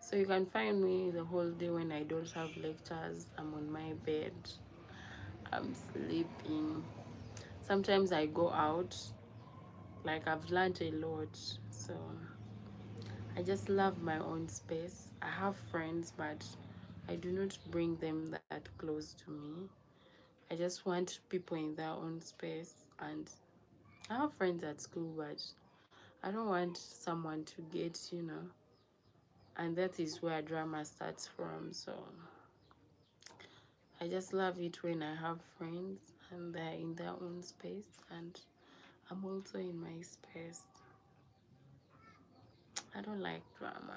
So you can find me the whole day when I don't have lectures. I'm on my bed. I'm sleeping. Sometimes I go out. Like, I've learned a lot. So I just love my own space. I have friends, but I do not bring them that close to me. I just want people in their own space. And I have friends at school, but I don't want someone to get, and that is where drama starts from. So I just love it when I have friends and they're in their own space, and I'm also in my space. I don't like drama.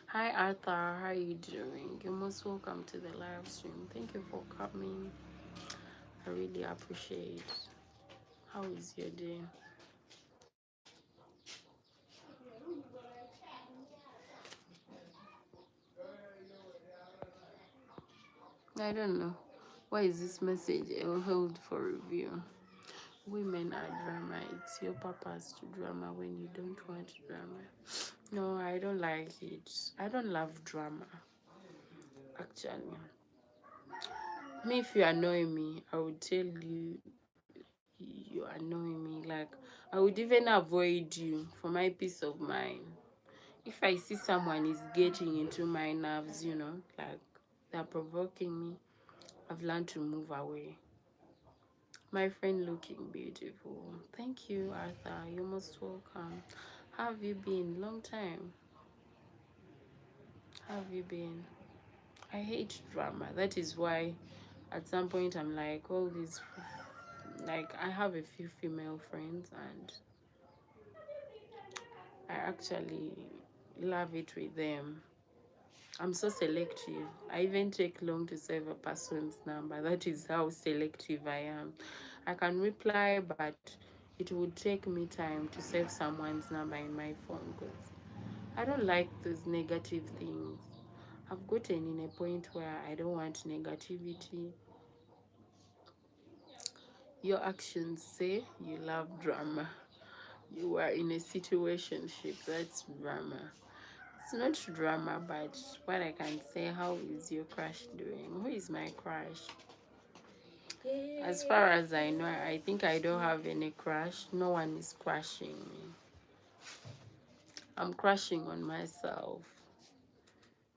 Hi Arthur, how are you doing? You're most welcome to the live stream. Thank you for coming. I really appreciate. How is your day? I don't know. Why is this message held for review? Women are drama. It's your purpose to drama when you don't want drama. No, I don't like it. I don't love drama, actually. Me, if you annoy me, I would tell you you annoy me. Like, I would even avoid you for my peace of mind. If I see someone is getting into my nerves, like they're provoking me, I've learned to move away. My friend looking beautiful. Thank you, Arthur. You're most welcome. How have you been? Long time. How have you been? I hate drama. That is why at some point I'm like, all these, like, I have a few female friends, and I actually love it with them. I'm so selective. I even take long to save a person's number. That is how selective I am. I can reply, but it would take me time to save someone's number in my phone because I don't like those negative things. I've gotten in a point where I don't want negativity. Your actions say you love drama. You are in a situationship. That's drama. It's not drama, but what I can say, how is your crush doing? Who is my crush? As far as I know, I think I don't have any crush. No one is crushing me. I'm crushing on myself.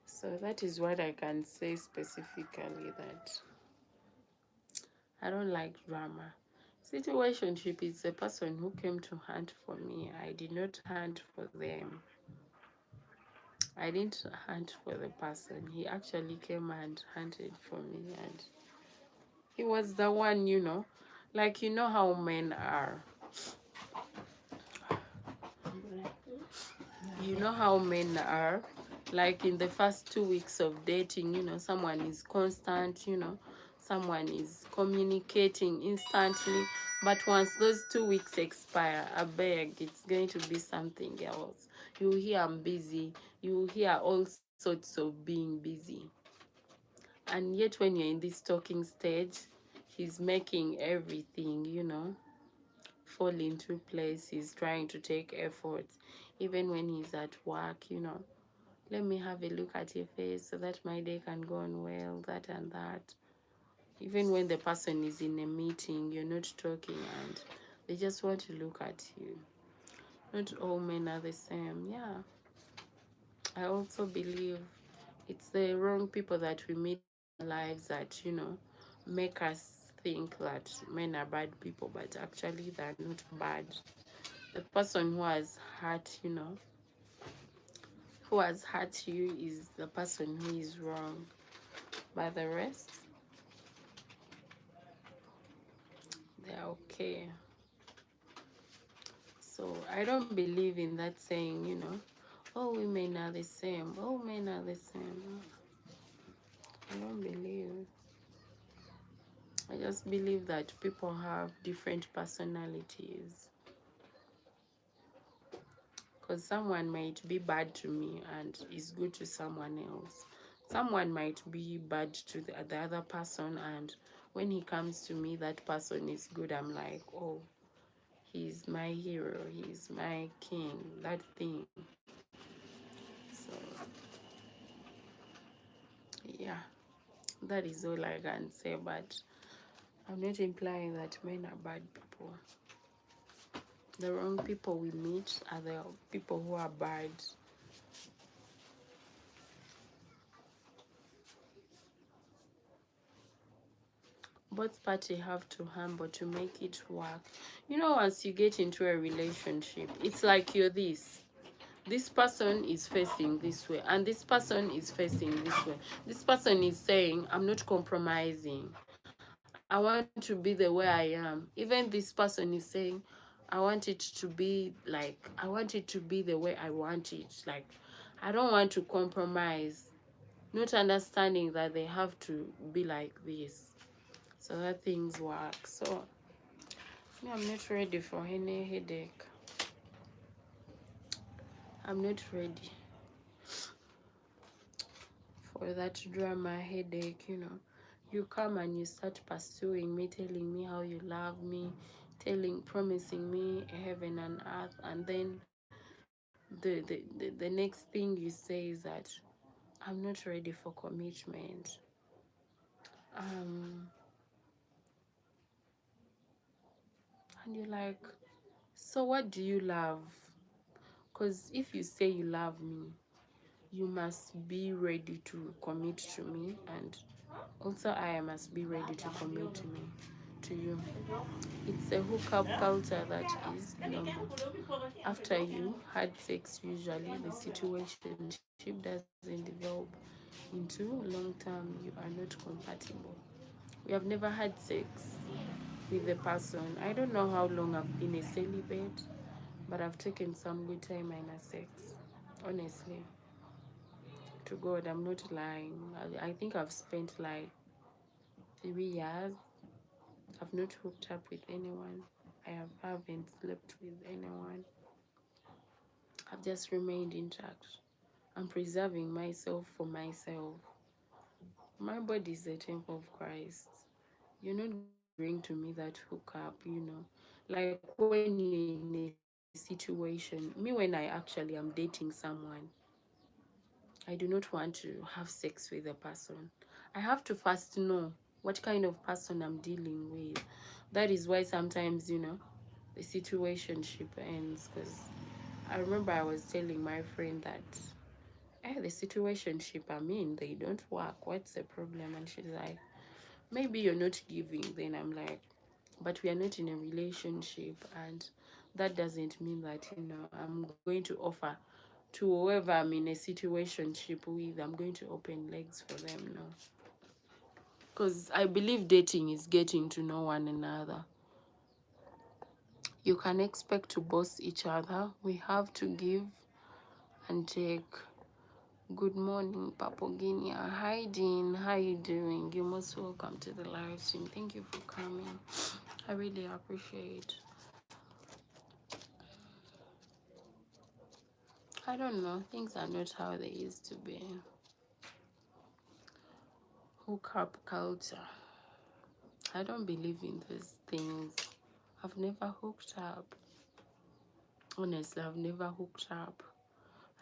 So that is what I can say specifically, that I don't like drama. Situationship is a person who came to hunt for me. I did not hunt for them. I didn't hunt for the person. He actually came and hunted for me, and he was the one, like, how men are. You know how men are. Like, in the first 2 weeks of dating, someone is constant, someone is communicating instantly. But once those 2 weeks expire, I beg, it's going to be something else. You hear I'm busy. You hear all sorts of being busy. And yet when you're in this talking stage, he's making everything, fall into place. He's trying to take effort. Even when he's at work, let me have a look at your face so that my day can go on well, that and that. Even when the person is in a meeting, you're not talking, and they just want to look at you. Not all men are the same. Yeah. I also believe it's the wrong people that we meet in our lives that, make us think that men are bad people, but actually they're not bad. The person who has hurt, who has hurt you is the person who is wrong. But the rest, they're okay. So I don't believe in that saying, oh, women are the same. Oh, men are the same. I don't believe. I just believe that people have different personalities. Because someone might be bad to me and is good to someone else. Someone might be bad to the other person, and when he comes to me, that person is good. I'm like, oh, he's my hero, he's my king, that thing. So, yeah, that is all I can say. But I'm not implying that men are bad people. The wrong people we meet are the people who are bad. Both parties have to humble to make it work. Once you get into a relationship, it's like you're this person is facing this way and this person is facing this way. This person is saying, I'm not compromising, I want to be the way I am. Even this person is saying, I want it to be the way I want it. Like, I don't want to compromise, not understanding that they have to be like this so that things work. So I'm not ready for any headache. I'm not ready for that drama headache. You come and you start pursuing me, telling me how you love me, promising me heaven and earth, and then the next thing you say is that I'm not ready for commitment. Um, and you're like, so what do you love? Because if you say you love me, you must be ready to commit to me, and also I must be ready to commit to you. It's a hookup culture that is normal. After you had sex, usually the situationship doesn't develop into long term. You are not compatible. We have never had sex with the person. I don't know how long I've been a celibate, but I've taken some good time in a sex. Honestly, to God, I'm not lying. I think I've spent like 3 years. I've not hooked up with anyone. Haven't slept with anyone. I've just remained intact. I'm preserving myself for myself. My body is the temple of Christ. You're not going to bring to me that hookup. Like when you're in a situation, me when I actually am dating someone, I do not want to have sex with a person. I have to first know what kind of person I'm dealing with. That is why sometimes, the situationship ends. Because I remember I was telling my friend that, the situationship I'm in, they don't work. What's the problem? And she's like, maybe you're not giving. Then I'm like, but we are not in a relationship, and that doesn't mean that I'm going to offer to whoever I'm in a situationship with, I'm going to open legs for them. No, because I believe dating is getting to know one another. You can expect to boss each other. We have to give and take. Good morning, Papoginia. Hi, Dean. How you doing? You're most welcome to the live stream. Thank you for coming. I really appreciate. I don't know. Things are not how they used to be. Hookup culture. I don't believe in these things. I've never hooked up. Honestly, I've never hooked up.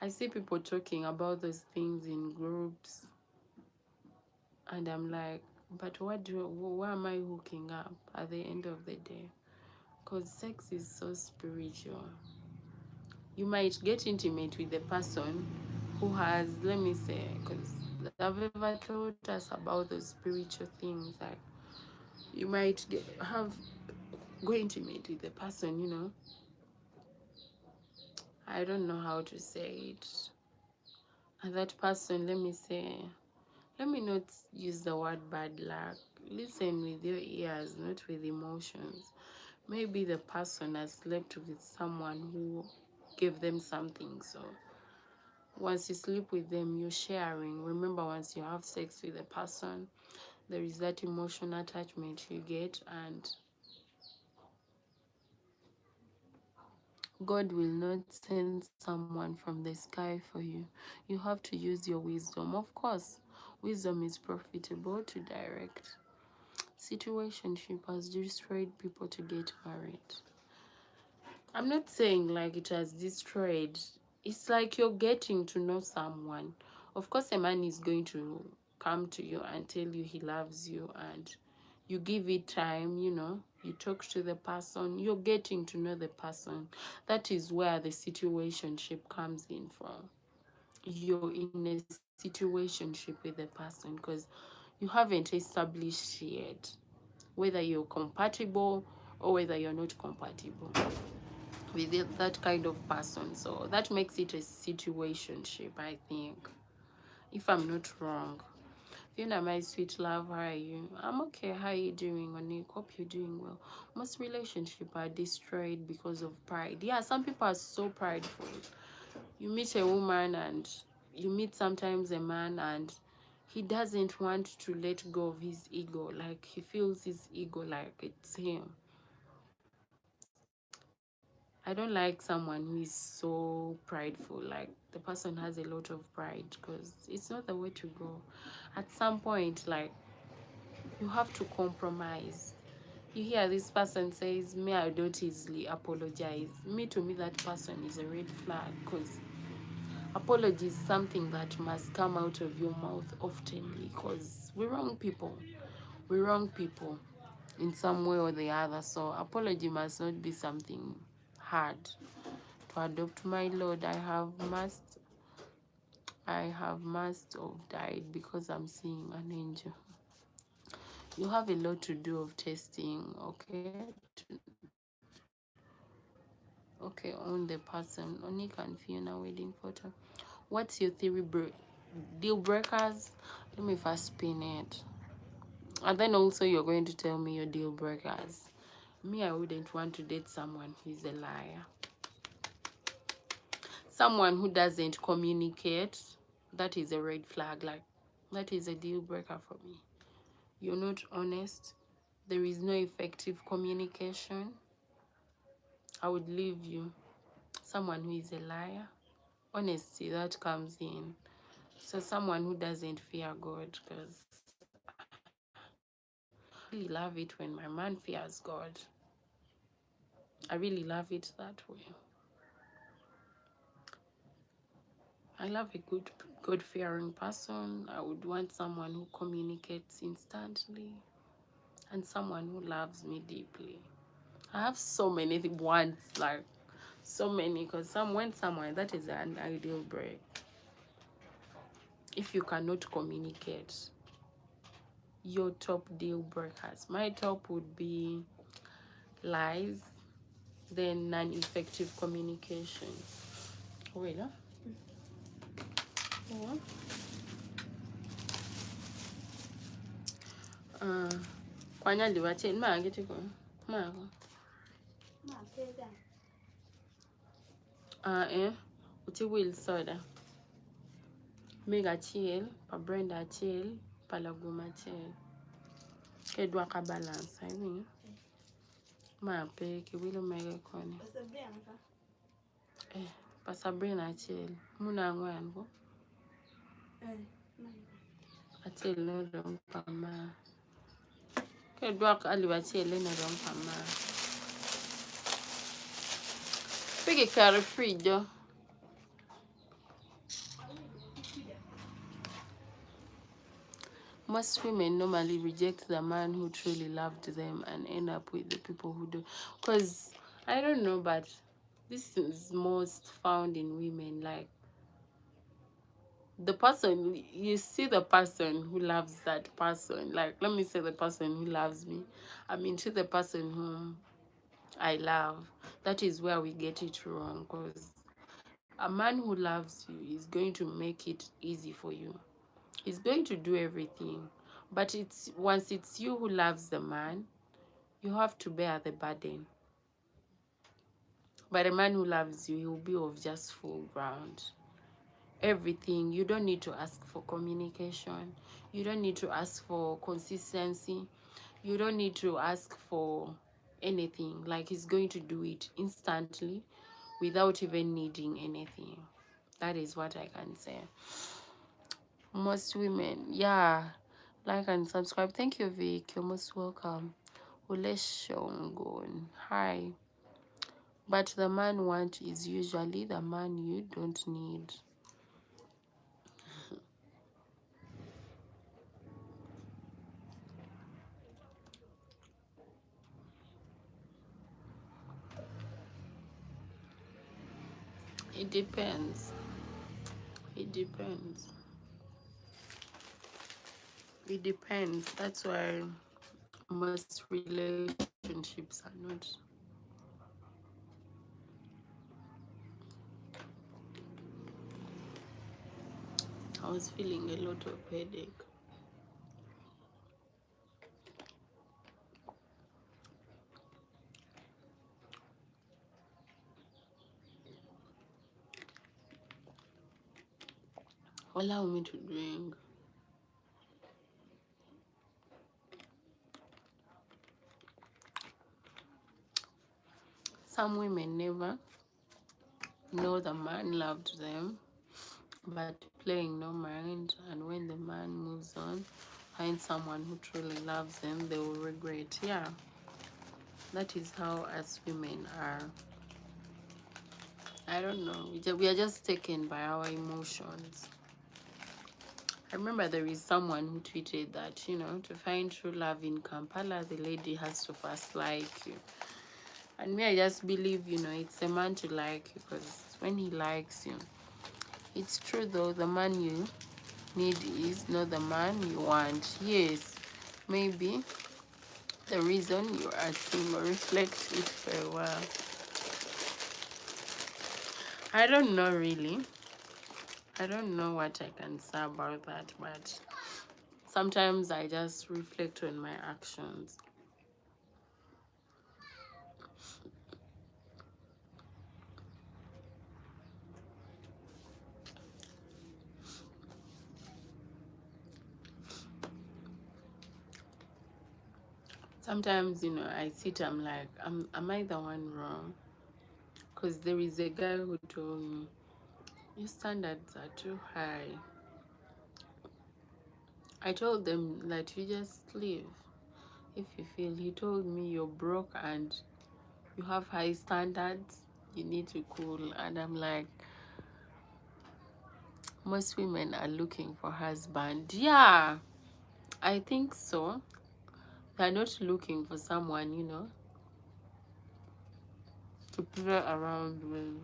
I see people talking about those things in groups, and I'm like, but why am I hooking up at the end of the day? Because sex is so spiritual. You might get intimate with the person who has, let me say, because I've ever taught us about those spiritual things. Like, you might go intimate with the person, I don't know how to say it. And that person, let me not use the word bad luck. Listen with your ears, not with emotions. Maybe the person has slept with someone who gave them something. So once you sleep with them, you're sharing. Remember, once you have sex with a person, there is that emotional attachment you get, and God will not send someone from the sky for you. You have to use your wisdom. Of course, wisdom is profitable to direct. Situationship has destroyed people to get married. I'm not saying like it has destroyed. It's like you're getting to know someone. Of course, a man is going to come to you and tell you he loves you, and you give it time, you talk to the person, you're getting to know the person. That is where the situationship comes in from. You're in a situationship with the person because you haven't established yet whether you're compatible or whether you're not compatible with that kind of person. So that makes it a situationship, I think, if I'm not wrong. Fiona, my sweet love, how are you? I'm okay. How are you doing, Onik? Hope you're doing well. Most relationships are destroyed because of pride. Yeah, some people are so prideful. You meet a woman and you meet sometimes a man, and he doesn't want to let go of his ego. Like, he feels his ego like it's him. I don't like someone who is so prideful. Like, the person has a lot of pride, because it's not the way to go. At some point, like, you have to compromise. You hear this person says, me, I don't easily apologize. To me, that person is a red flag, because apology is something that must come out of your mouth oftenly, because we wrong people. We wrong people in some way or the other. So apology must not be something hard to adopt. My Lord, I have must have died because I'm seeing an angel. You have a lot to do of testing, okay? Okay, on the person. Onik and Fiona wedding photo. What's your theory, deal breakers? Let me first spin it. And then also you're going to tell me your deal breakers. Me, I wouldn't want to date someone who's a liar. Someone who doesn't communicate, that is a red flag. Like, that is a deal breaker for me. You're not honest. There is no effective communication. I would leave you. Someone who is a liar. Honesty, that comes in. So someone who doesn't fear God, because I really love it when my man fears God. I really love it that way. I love a good God-fearing person. I would want someone who communicates instantly and someone who loves me deeply. I have so many wants, like so many, because when someone, that is an ideal break. If you cannot communicate, your top deal breakers. My top would be lies, then non-effective communication. Wait, huh? Kwanya liwache ma ngiti ko ma ko uti will soda mega chill pa Brenda chill pa laguma chill ke dwa ka balance I mean ma pe ke will mega kone pa Sabrina chill muna ngwan ko achill no dong pa ma ke dwa ka liwache le no dong pa ma pige kar frijo. Most women normally reject the man who truly loved them and end up with the people who do. Because, I don't know, but this is most found in women. Like, the person, you see the person who loves that person. Like, let me say the person who loves me. I'm into the person whom I love. That is where we get it wrong. Because A man who loves you is going to make it easy for you. He's going to do everything. But once it's you who loves the man, you have to bear the burden. But a man who loves you, he will be of just full ground. Everything. You don't need to ask for communication. You don't need to ask for consistency. You don't need to ask for anything. Like, he's going to do it instantly without even needing anything. That is what I can say. Most women, yeah. Like and subscribe. Thank you, Vic. You're most welcome. Uleshongon. Hi. But the man want is usually the man you don't need. It depends. It depends. It depends. That's why most relationships are not. I was feeling a lot of headache. Allow me to drink. Some women never know the man loved them, but playing no mind, and when the man moves on, find someone who truly loves them, they will regret. Yeah, that is how us women are. I don't know. We are just taken by our emotions. I remember there is someone who tweeted that, you know, to find true love in Kampala, the lady has to first like you. And me, I just believe, you know, it's a man to like you, because when he likes you, it's true though, the man you need is not the man you want. Yes, maybe the reason you are single reflects it very well. I don't know really. I don't know what I can say about that, but sometimes I just reflect on my actions. Sometimes, you know, I sit, I'm like, am I the one wrong? Because there is a guy who told me, your standards are too high. I told them that you just leave if you feel. He told me you're broke and you have high standards, you need to cool. And I'm like, most women are looking for husband. Yeah, I think so. They're not looking for someone, you know, to play around with.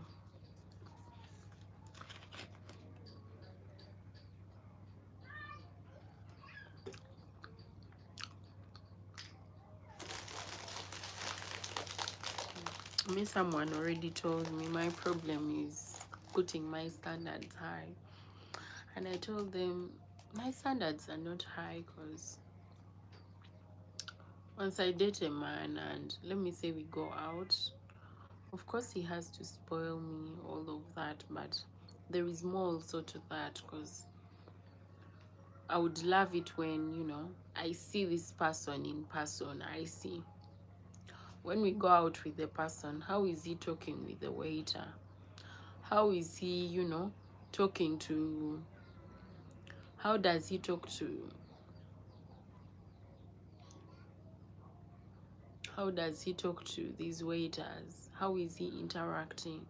Me, someone already told me my problem is putting my standards high. And I told them my standards are not high, because once I date a man and let me say we go out, of course he has to spoil me, all of that, but there is more also to that, because I would love it when, you know, I see this person in person. I see when we go out with the person, how is he talking with the waiter? How is he, you know, talking to, how does he talk to, how does he talk to these waiters? How is he interacting?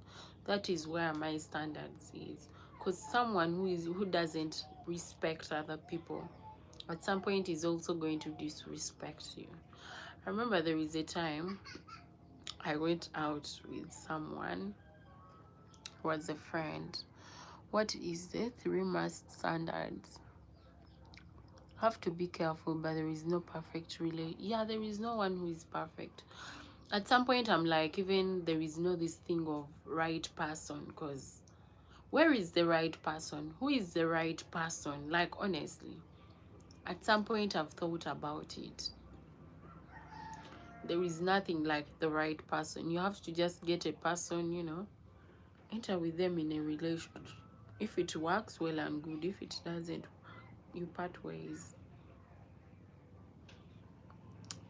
That is where my standards is. Because someone who doesn't respect other people, at some point is also going to disrespect you. I remember there is a time I went out with someone who was a friend. What is the 3 must standards? Have to be careful, but there is no perfect relate. Yeah, there is no one who is perfect. At some point I'm like, even there is no this thing of right person, because Where is the right person? Who is the right person? Like, honestly, at some point I've thought about it. There is nothing like the right person. You have to just get a person, you know, enter with them in a relationship. If it works, well and good. If it doesn't, you part ways.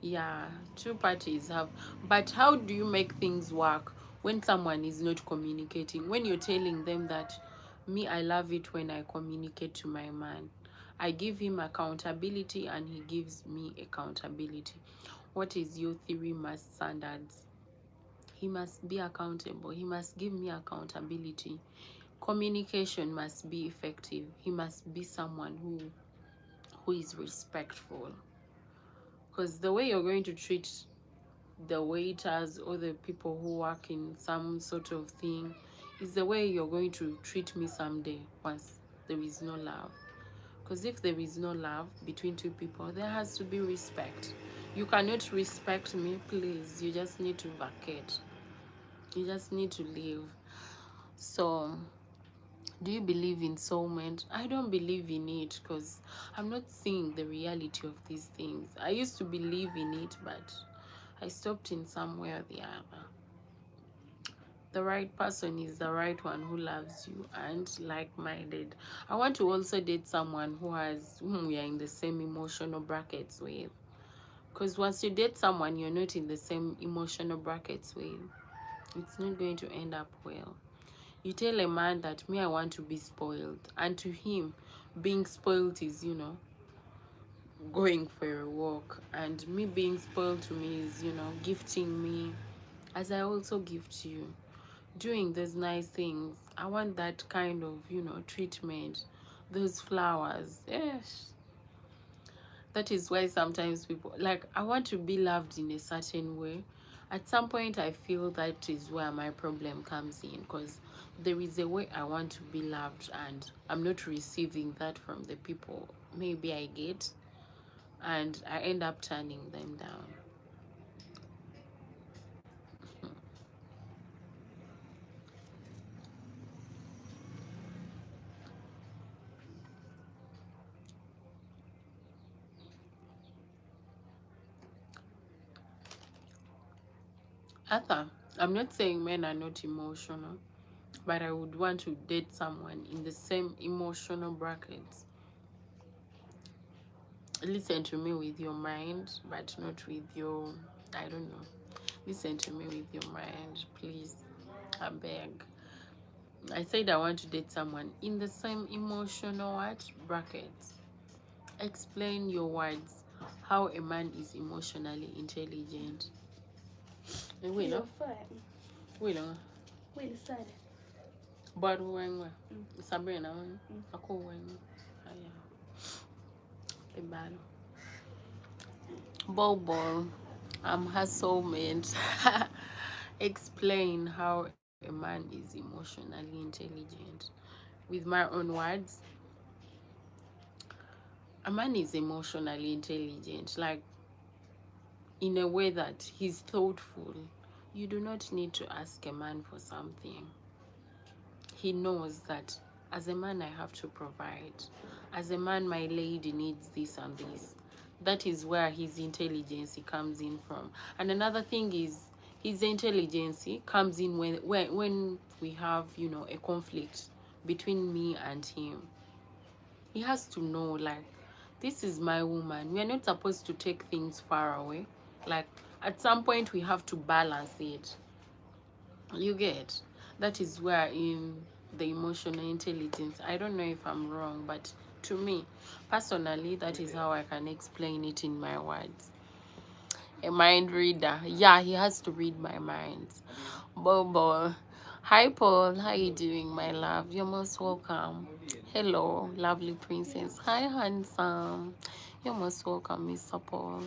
Yeah, two parties have. But how do you make things work when someone is not communicating? When you're telling them that, me, I love it when I communicate to my man. I give him accountability and he gives me accountability. What is your three must standards? He must be accountable. He must give me accountability. Communication must be effective. He must be someone who is respectful. Because the way you're going to treat the waiters or the people who work in some sort of thing is the way you're going to treat me someday once there is no love. Because if there is no love between two people, there has to be respect. You cannot respect me, please. You just need to vacate. You just need to leave. So, do you believe in soulmate? I don't believe in it because I'm not seeing the reality of these things. I used to believe in it, but I stopped in some way or the other. The right person is the right one who loves you and like-minded. I want to also date someone whom we are in the same emotional brackets with. Because once you date someone you're not in the same emotional brackets with, it's not going to end up well. You tell a man that, me, I want to be spoiled, and to him being spoiled is, you know, going for a walk, and me being spoiled to me is, you know, gifting me as I also gift you, doing those nice things. I want that kind of, you know, treatment, those flowers. Yes, that is why sometimes people, like, I want to be loved in a certain way. At some point I feel that is where my problem comes in, because there is a way I want to be loved and I'm not receiving that from the people maybe I get, and I end up turning them down. Arthur, I'm not saying men are not emotional, but I would want to date someone in the same emotional brackets. Listen to me with your mind, but not with your, I don't know. Listen to me with your mind, please. I beg. I said I want to date someone in the same emotional what brackets. Explain your words. How a man is emotionally intelligent. Wait, no? Wait, no? Wait, sorry. But when Sabrina, I call when a battle. Bobo, I'm her soulmate. Explain how a man is emotionally intelligent. With my own words, a man is emotionally intelligent, like in a way that he's thoughtful. You do not need to ask a man for something. He knows that as a man I have to provide. As a man, my lady needs this and this. That is where his intelligence comes in from. And another thing is, his intelligence comes in when we have, you know, a conflict between me and him. He has to know, like, this is my woman. We are not supposed to take things far away. Like, at some point we have to balance it. You get? That is where in the emotional intelligence, I don't know if I'm wrong, but to me personally, that is how I can explain it in my words. A mind reader. Yeah, he has to read my mind. Bobo. Hi Paul, how you doing, my love? You're most welcome. Hello, lovely princess. Hi handsome. You're most welcome, Mr. Paul.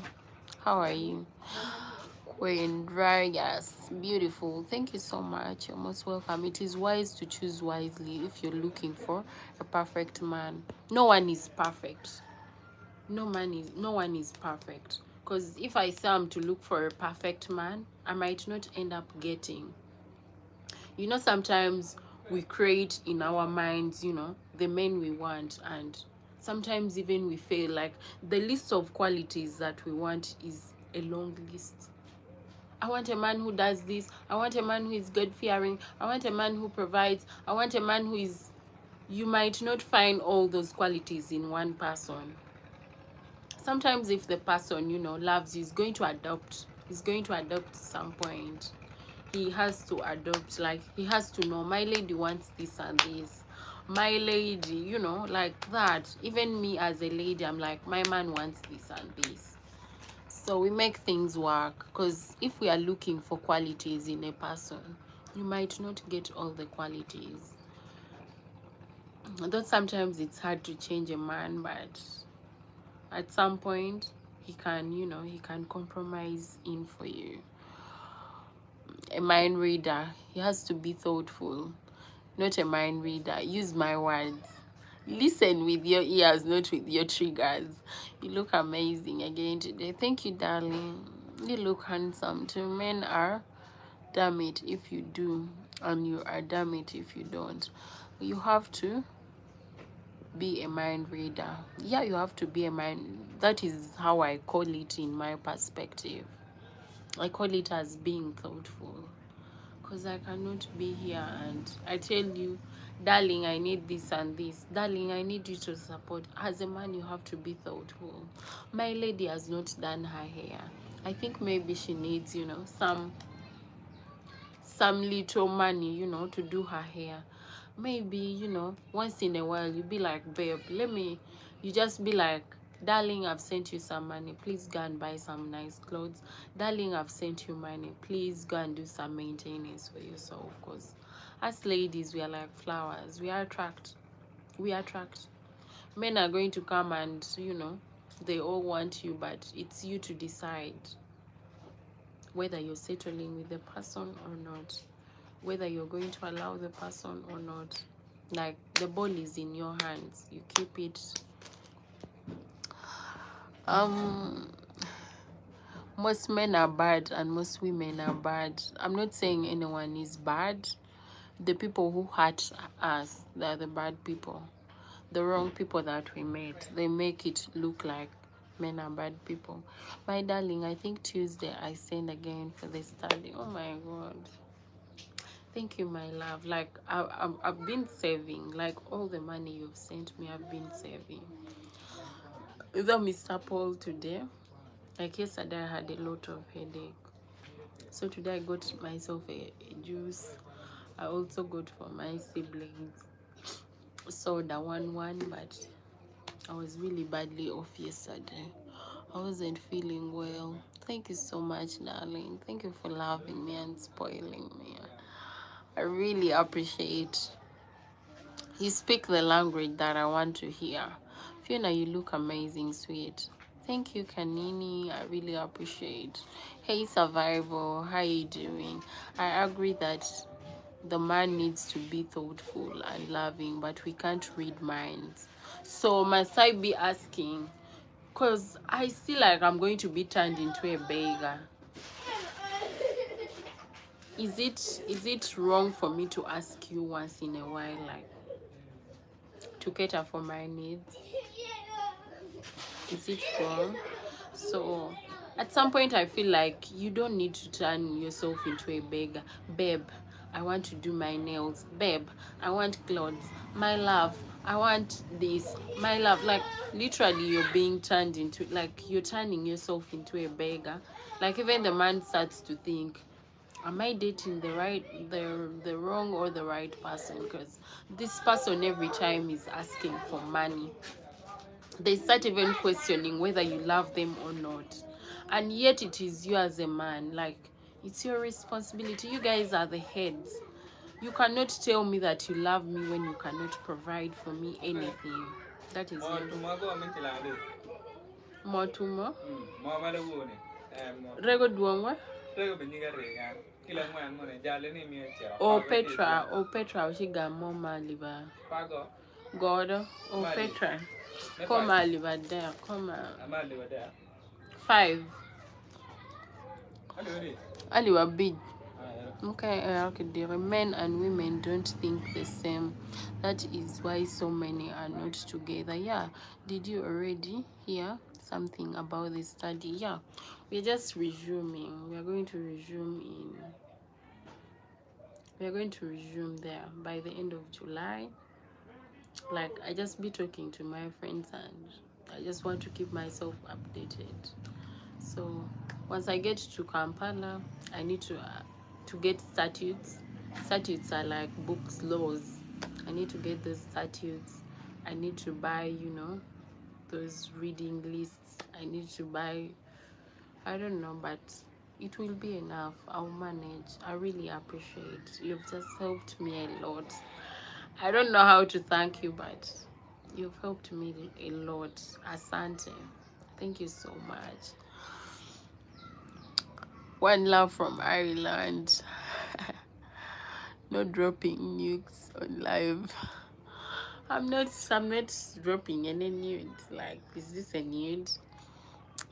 How are you? Queen Yes, beautiful. Thank you so much. You're most welcome. It is wise to choose wisely if you're looking for a perfect man. No one is perfect. No one is perfect. Because if I say I'm to look for a perfect man, I might not end up getting. You know, sometimes we create in our minds, you know, the men we want, and sometimes even we fail. Like, the list of qualities that we want is a long list. I want a man who does this. I want a man who is God-fearing. I want a man who provides. I want a man who is... You might not find all those qualities in one person. Sometimes if the person, you know, loves you, is going to adopt. He's going to adopt at some point. He has to adopt. Like, he has to know, my lady wants this and this. My lady, you know, like that. Even me as a lady, I'm like, my man wants this and this. So we make things work, because if we are looking for qualities in a person, you might not get all the qualities. Though sometimes it's hard to change a man, but at some point he can, you know, he can compromise in for you. A mind reader, he has to be thoughtful, not a mind reader. Use my words. Listen with your ears, not with your triggers. You look amazing again today. Thank you, darling. You look handsome too. Men are damn it if you do, and you are damn it if you don't. You have to be a mind reader. Yeah, you have to be a mind... That is how I call it in my perspective. I call it as being thoughtful. Because I cannot be here and I tell you, darling, I need this and this. Darling, I need you to support. As a man, you have to be thoughtful. My lady has not done her hair. I think maybe she needs, you know, some little money, you know, to do her hair. Maybe, you know, once in a while you be like, babe, you just be like, darling, I've sent you some money, please go and buy some nice clothes. Darling, I've sent you money, please go and do some maintenance for yourself. Because as ladies, we are like flowers. We attract. Men are going to come and, you know, they all want you, but it's you to decide whether you're settling with the person or not, whether you're going to allow the person or not. Like, the ball is in your hands. You keep it. Most men are bad and most women are bad. I'm not saying anyone is bad. The people who hurt us, they're the bad people. The wrong people that we met, they make it look like men are bad people. My darling, I think Tuesday I send again for the study. Oh my God. Thank you, my love. Like, I've been saving. Like, all the money you've sent me, I've been saving. Without Mr. Paul today, like yesterday, I had a lot of headache. So today I got myself a juice. I also got for my siblings soda, one, but I was really badly off yesterday. I wasn't feeling well. Thank you so much, darling. Thank you for loving me and spoiling me. I really appreciate. You speak the language that I want to hear. Fiona, you look amazing, sweet. Thank you, Kanini. I really appreciate. Hey, Survival, how you doing? I agree that the man needs to be thoughtful and loving, but we can't read minds. So must I be asking? Because I feel like I'm going to be turned into a beggar. Is it wrong for me to ask you once in a while, like, to cater for my needs? Is it wrong? So at some point I feel like you don't need to turn yourself into a beggar. Babe, I want to do my nails. Babe, I want clothes. My love, I want this. My love, like, literally you're being turned into, like, you're turning yourself into a beggar. Like, even the man starts to think, am I dating the wrong or the right person? Because this person every time is asking for money. They start even questioning whether you love them or not. And yet it is you as a man. Like, it's your responsibility. You guys are the heads. You cannot tell me that you love me when you cannot provide for me anything. That is it. Motumo? Rego duongwa? O Petra, ushiga moma liba. God, o Petra. Come liver there, come 5. Ali were big. Okay, okay, dear. Men and women don't think the same. That is why so many are not together. Yeah. Did you already hear something about this study? Yeah. We're just resuming. We are going to resume there by the end of July. Like, I just be talking to my friends and I just want to keep myself updated. So once I get to Kampala, I need to get statutes. Statutes are like books, laws. I need to get those statutes. I need to buy, those reading lists. I need to buy, I don't know, but it will be enough. I'll manage. I really appreciate. You've just helped me a lot. I don't know how to thank you, but you've helped me a lot. Asante. Thank you so much. One love from Ireland. Not dropping nukes on live. I'm not dropping any nude. Like, is this a nude?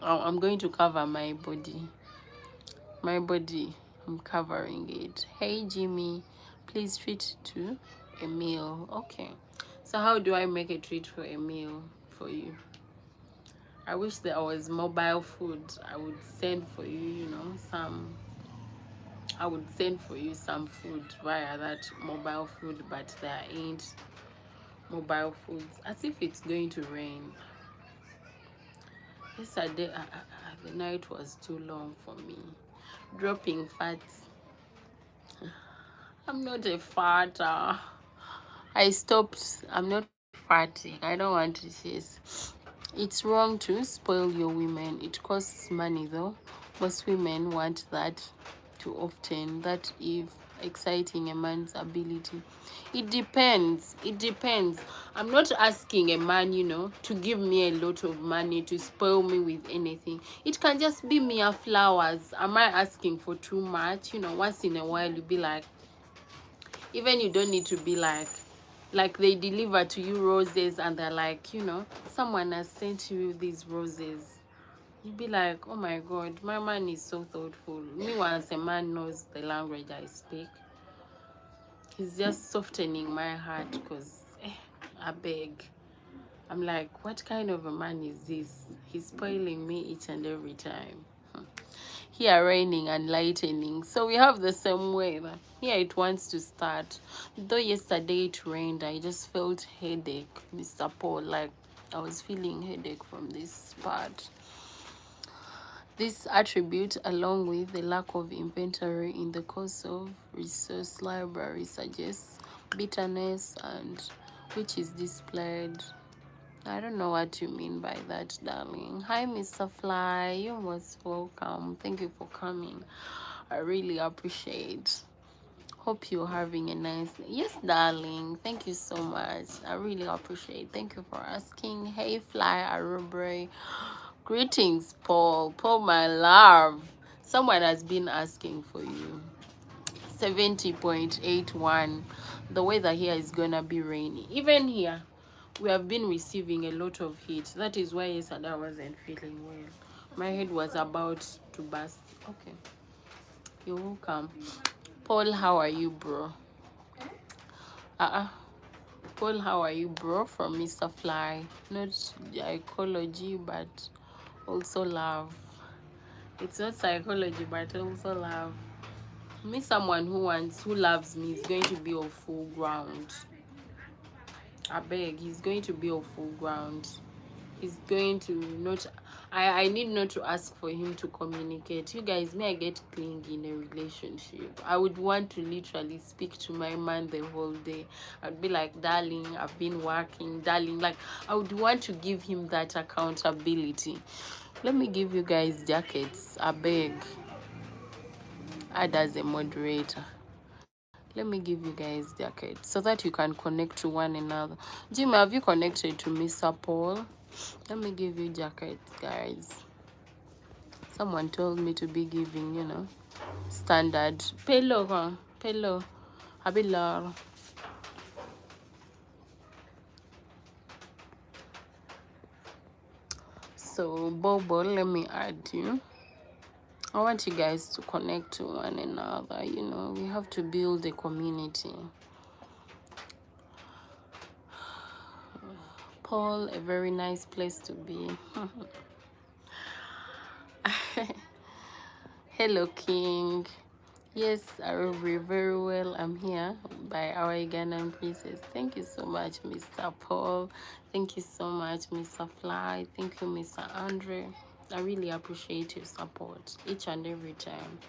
I'm going to cover my body. My body. I'm covering it. Hey Jimmy, please treat to a meal. Okay. So how do I make a treat for a meal for you? I wish there was mobile food. I would send for you, some I would send for you some food via that mobile food, but there ain't mobile foods. As if it's going to rain. Yesterday, the night was too long for me. Dropping fats. I'm not a fatter. I stopped. I'm not fatting. I don't want to chase. It's wrong to spoil your women. It costs money though. Most women want that too often. That if exciting a man's ability. It depends. I'm not asking a man, to give me a lot of money to spoil me with anything. It can just be mere flowers. Am I asking for too much? Once in a while you be like, even you don't need to be like they deliver to you roses and they're like, someone has sent you these roses. You'd be like, oh my god, my man is so thoughtful. Me, once a man knows the language I speak, he's just softening my heart because I beg. I'm like, what kind of a man is this? He's spoiling me each and every time. Here raining and lightening, so we have the same weather. Here it wants to start, though yesterday it rained. I just felt headache, Mr. Paul. Like, I was feeling headache from this part. This attribute, along with the lack of inventory in the course of resource library, suggests bitterness, and which is displayed. I don't know what you mean by that, darling. Hi, Mr. Fly. You're most welcome. Thank you for coming. I really appreciate. Hope you're having a nice day. Yes, darling. Thank you so much. I really appreciate. Thank you for asking. Hey, Fly Arubre. Greetings, Paul. Paul, my love. Someone has been asking for you. 70.81. The weather here is gonna be rainy. Even here, we have been receiving a lot of heat. That is why yesterday I wasn't feeling well. My head was about to burst. Okay, you're welcome. Paul, how are you, bro? Paul, how are you, bro? From Mr. Fly. Not psychology, but also love. It's not psychology, but also love. Me, someone who loves me is going to be of full ground. I beg, he's going to be of full ground. He's going to not. I need not to ask for him to communicate. You guys, may I get clingy in a relationship? I would want to literally speak to my man the whole day. I'd be like, darling, I've been working, darling. Like, I would want to give him that accountability. Let me give you guys jackets. I beg. Add as a moderator. Let me give you guys jackets so that you can connect to one another. Jim, have you connected to Mr. Paul? Let me give you jackets, guys. Someone told me to be giving, standard. Pelo, pelo. Abilar. So, Bobo, let me add you. I want you guys to connect to one another. You know, we have to build a community. Paul, a very nice place to be. Hello, King. Yes, I will very well. I'm here by our Ugandan princess. Thank you so much, Mr. Paul. Thank you so much, Mr. Fly. Thank you, Mr. Andre. I really appreciate your support each and every time.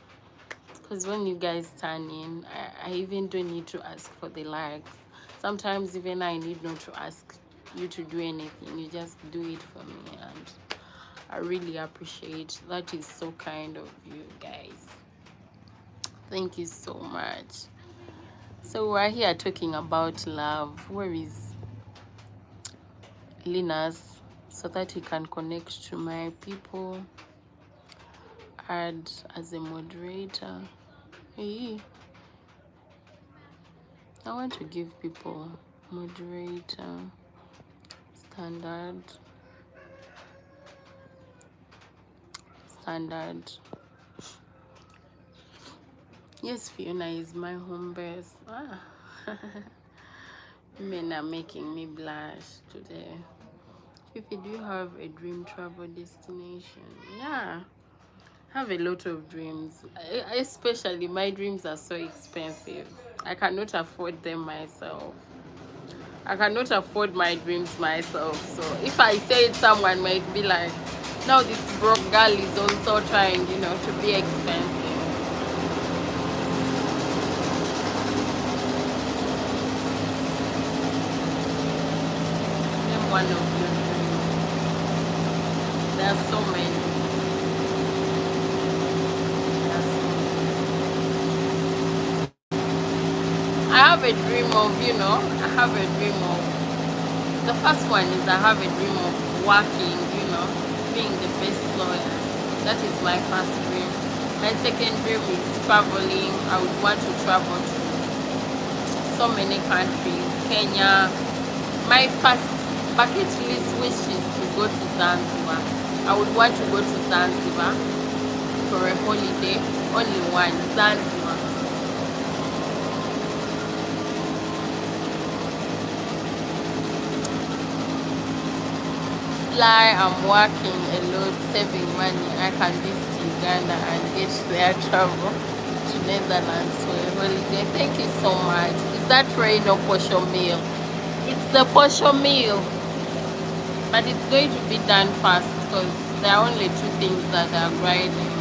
Because when you guys turn in, I even don't need to ask for the likes. Sometimes even I need not to ask you to do anything. You just do it for me, and I really appreciate that. Is so kind of you guys. Thank you so much. So we're here talking about love. Where is Linus? So that he can connect to my people. Add as a moderator. Hey, I want to give people moderator, standard. Yes, Phiona is my home base. Men are making me blush today. Fifi, do you have a dream travel destination? Yeah, I have a lot of dreams. Especially my dreams are so expensive. I cannot afford them myself. I cannot afford my dreams myself. So if I say it, someone might be like, now this broke girl is also trying, you know, to be expensive. Name one of your dreams. There are so many. I have a dream of, you know, the first one is I have a dream of working, you know, being the best lawyer. That is my first dream. My second dream is traveling. I would want to travel to so many countries. Kenya. My first bucket list wish is to go to Zanzibar. I would want to go to Zanzibar for a holiday. Only one, Zanzibar. I'm working a lot, saving money. I can visit Uganda and get their travel to Netherlands for a holiday. Thank you so much. Is that rain or posho meal? It's the posho meal, but it's going to be done fast because there are only two things that are grinding.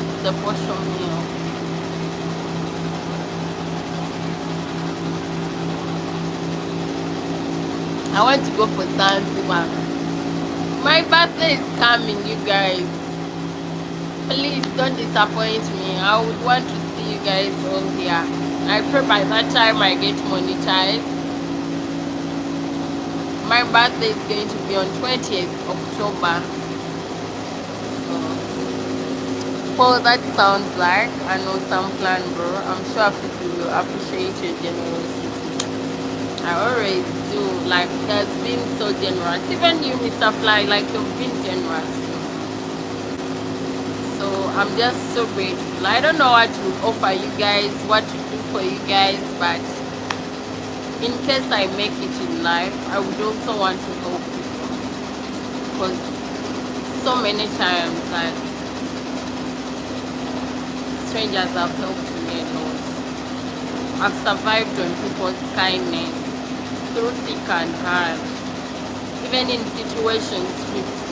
It's the posho meal. I want to go for Zanzibar. My birthday is coming, you guys. Please don't disappoint me. I would want to see you guys all here. I pray by that time I get monetized. My birthday is going to be on 20th October. So, well, that sounds like an awesome plan, bro. I'm sure people will appreciate your generosity. I always do. Like, has been so generous. Even you, Mr. Fly, like, you've been generous. So I'm just so grateful. I don't know what to offer you guys, what to do for you guys, but in case I make it in life, I would also want to help people. Because so many times, like, strangers have helped me a lot. I've survived on people's kindness through thick and hard. Even in situations,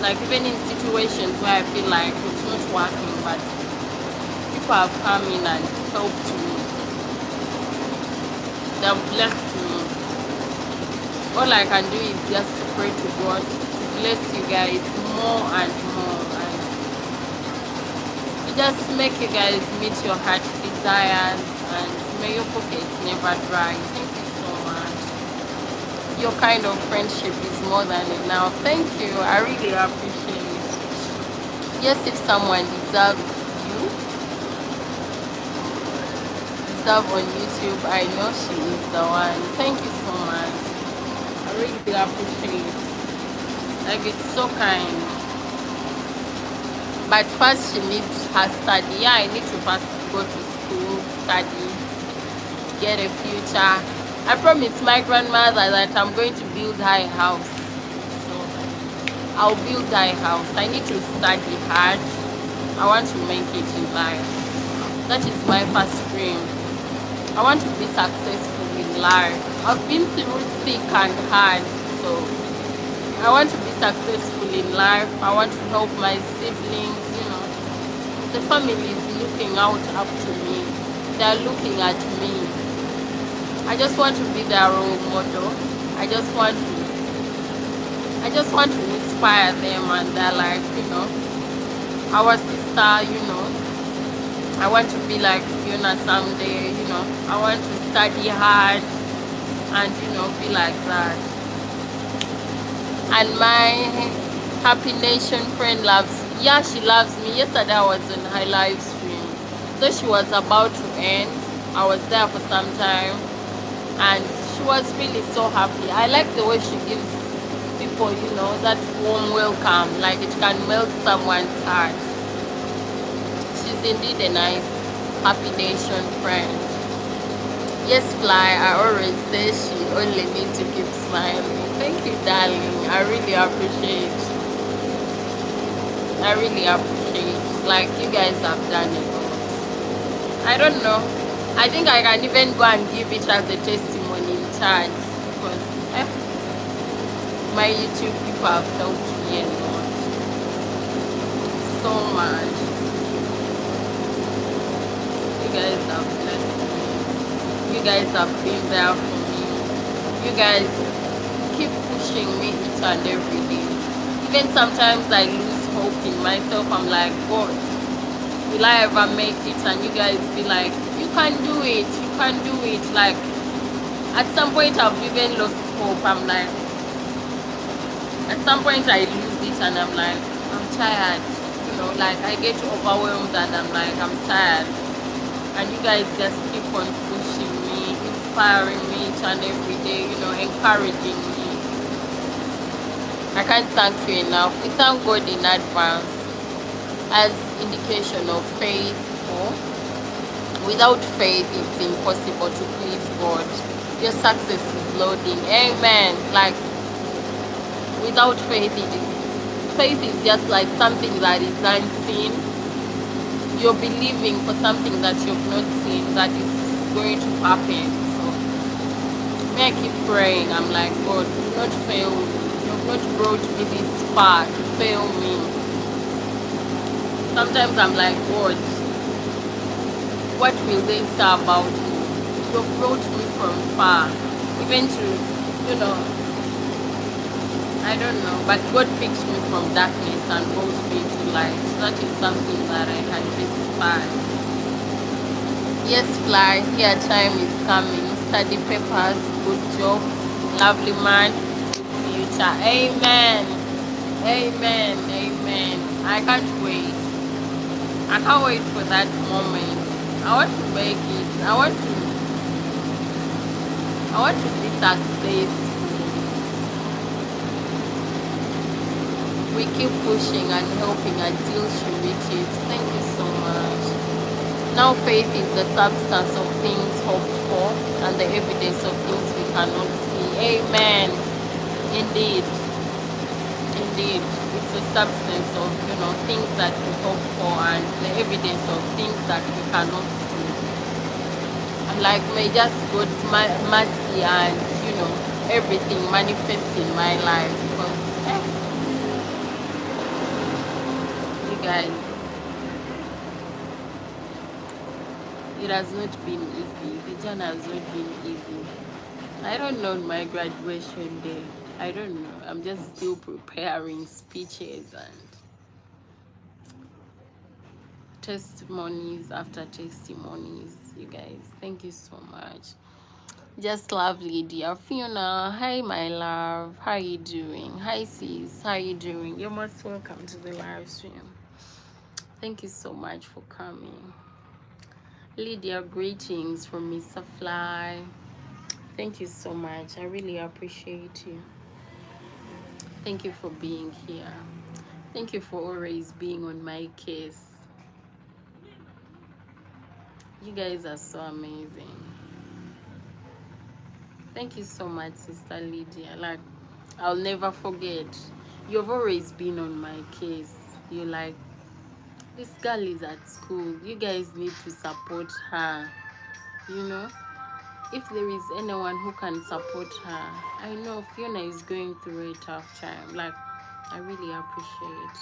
where I feel like it's not working, but people have come in and helped me. They have blessed me. All I can do is just to pray to God to bless you guys more and more, and just make you guys meet your heart desires, and may your pockets never dry. Thank you so much. Your kind of friendship is more than enough. Thank you. I really appreciate it. Yes, if someone deserves on YouTube, I know she is the one. Thank you so much. I really appreciate it. Like, it's so kind. But first she needs her study. Yeah, I need to first go to school, study, get a future. I promised my grandmother that I'm going to build her a house. So I'll build her a house. I need to study hard. I want to make it in life. That is my first dream. I want to be successful in life. I've been through thick and hard, so I want to be successful in life. I want to help my siblings, you know. The family is looking out up to me. They're looking at me. I just want to be their role model. I just want to inspire them, and they're like, you know, our sister, you know. I want to be like Fiona someday, you know. I want to study hard and, you know, be like that. And my Happy Nation friend loves, yeah, she loves me. Yesterday I was on her live stream. So she was about to end. I was there for some time and she was really so happy. I like the way she gives people, you know, that warm welcome. Like, it can melt someone's heart. She's indeed a nice Happy Nation friend. Yes, Fly, I always say she only needs to keep smiling. Thank you, darling. I really appreciate. Like, you guys have done it. I don't know. I think I can even go and give it as a testimony in charge, because my YouTube people have helped me a lot. So much. You guys have blessed me. You guys have been there for me. You guys keep pushing me each and every day. Even sometimes I lose hope in myself. I'm like, God, will I ever make it? And you guys be like, you can do it, you can do it. Like, at some point I've even lost hope. I'm like, at some point I lose it and I'm like, I'm tired. You know, like, I get overwhelmed and I'm like, I'm tired. And you guys just keep on pushing me, inspiring me each and every day, you know, encouraging me. I can't thank you enough. We thank God in advance as indication of faith. Without faith, it's impossible to please God. Your success is loading. Amen. Like, without faith, faith is just like something that is unseen. You're believing for something that you've not seen that is going to happen. So, may I keep praying. I'm like, God, do not fail me. You've not brought me this far to fail me. Sometimes I'm like, God, what will they say about me? You've brought me from far, even to, you know, I don't know, but God picked me from darkness and brought me to light. That is something that I can testify. Yes, Fly, here time is coming. Study papers, good job, lovely man, good future. Amen. Amen. Amen. I can't wait. I can't wait for that moment. I want to make it. I want to be successful. We keep pushing and helping until she reaches. Thank you so much. Now faith is the substance of things hoped for and the evidence of things we cannot see. Amen. Indeed. Indeed. It's a substance of, you know, things that we hope for and the evidence of things that we cannot see. I'm like, may just God's mercy and, you know, everything manifest in my life, because you guys, it has not been easy. The journey has not been easy. I don't know my graduation day. I don't know. I'm just still preparing speeches and testimonies after testimonies. You guys, thank you so much. Just lovely, dear Fiona. Hi, my love. How are you doing? Hi, sis. How are you doing? You're most welcome to the live stream. Thank you so much for coming. Lydia, greetings from Mr. Fly. Thank you so much. I really appreciate you. Thank you for being here. Thank you for always being on my case. You guys are so amazing. Thank you so much, Sister Lydia. Like, I'll never forget. You've always been on my case. You're like, this girl is at school. You guys need to support her. You know, if there is anyone who can support her, I know Fiona is going through a tough time. Like, I really appreciate.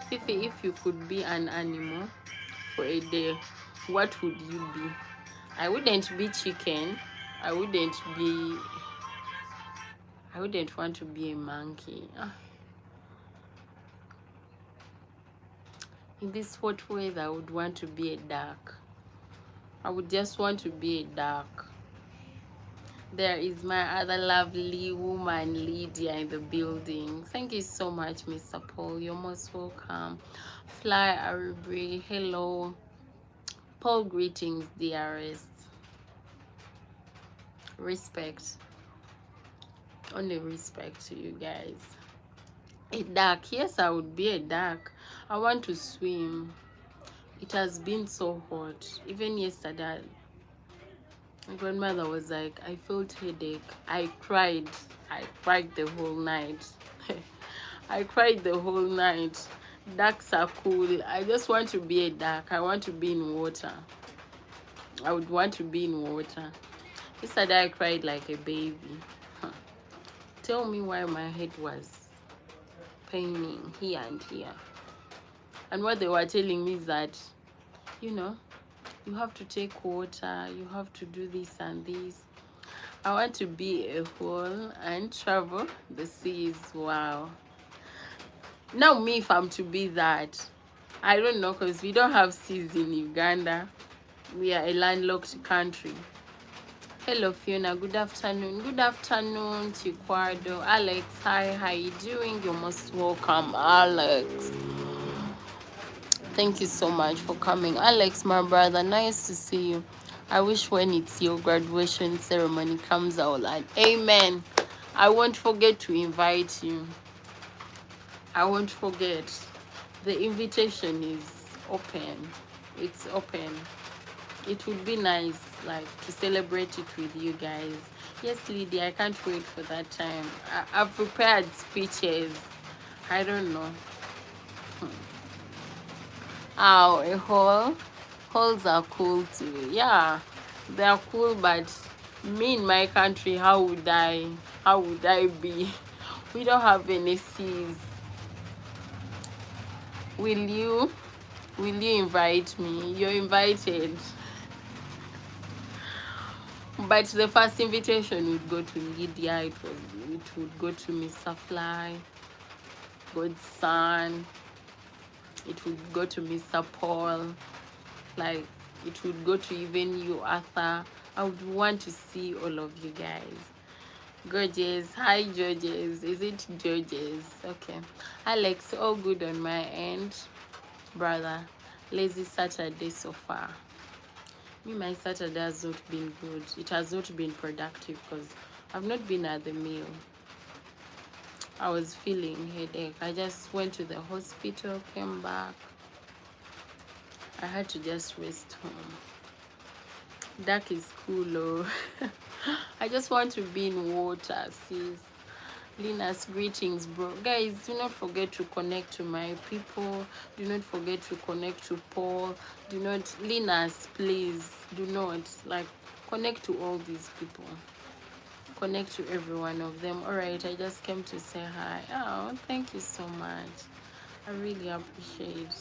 Fifi, if you could be an animal for a day, what would you be? I wouldn't be chicken. I wouldn't want to be a monkey. In this hot weather, I would want to be a duck. I would just want to be a duck. There is my other lovely woman, Lydia, in the building. Thank you so much, Mr. Paul. You're most welcome. Fly Arubri, hello. Paul, greetings, dearest. Respect. Only respect to you guys. A duck. Yes, I would be a duck. I want to swim. It has been so hot. Even yesterday, my grandmother was like, I felt headache. I cried the whole night. I cried the whole night. Ducks are cool. I just want to be a duck. I want to be in water. I would want to be in water. Yesterday I cried like a baby. Tell me why my head was paining here and here. And what they were telling me is that, you know, you have to take water, you have to do this and this. I want to be a whale and travel the seas. Wow. Now me, if I'm to be that, I don't know, because we don't have seas in Uganda. We are a landlocked country. Hello Fiona, good afternoon. Good afternoon, Chiquardo. Alex, hi, how you doing? You're most welcome, Alex. Thank you so much for coming. Alex, my brother, nice to see you. I wish when it's your graduation ceremony comes out, like, amen. I won't forget to invite you. I won't forget. The invitation is open. It's open. It would be nice, like, to celebrate it with you guys. Yes, Lydia, I can't wait for that time. I've prepared speeches. I don't know. Oh, a hole. Holes are cool too. Yeah, they are cool, but me in my country, how would I be? We don't have any seas. Will you invite me? You're invited. But the first invitation would go to Lydia. It would go to Mr. Fly, Godson. It would go to Mr. Paul. Like, it would go to even you, Arthur. I would want to see all of you guys. Gorgeous. Hi, Georges. Is it Georges? Okay. Alex, all good on my end, brother. Lazy Saturday so far. Me, my Saturday has not been good. It has not been productive because I've not been at the meal. I was feeling headache. I just went to the hospital, came back. I had to just rest home. Duck is cool, oh. I just want to be in water, sis. Linus, greetings, bro. Guys, do not forget to connect to my people. Do not forget to connect to Paul. Do not, Linus, please, do not, like, connect to all these people. Connect to every one of them. All right, I just came to say hi. Oh, thank you so much. I really appreciate.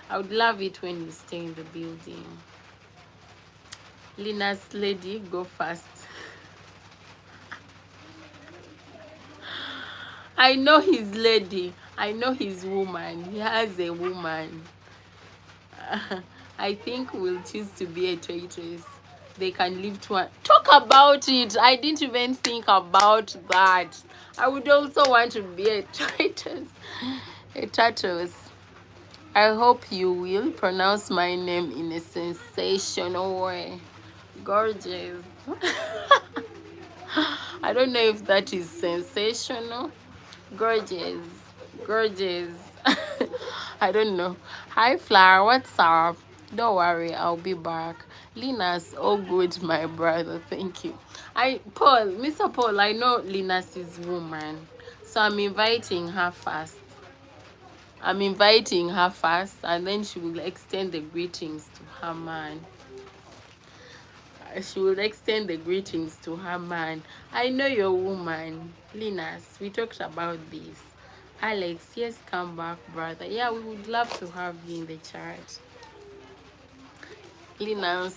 I would love it when you stay in the building. Linus, lady, go fast. I know his lady. I know his woman. He has a woman. I think we'll choose to be a tortoise. They can live to talk about it. I didn't even think about that. I would also want to be a tortoise. A tortoise. I hope you will pronounce my name in a sensational way. Gorgeous. I don't know if that is sensational. Gorgeous. Gorgeous. I don't know. Hi, Flower. What's up? Don't worry, I'll be back. Linus, oh good, my brother. Thank you. Mr. Paul, I know Linus is woman. So I'm inviting her first. And then she will extend the greetings to her man. She will extend the greetings to her man. I know you're a woman. Linus, we talked about this. Alex, yes, come back, brother. Yeah, we would love to have you in the chat. Linus,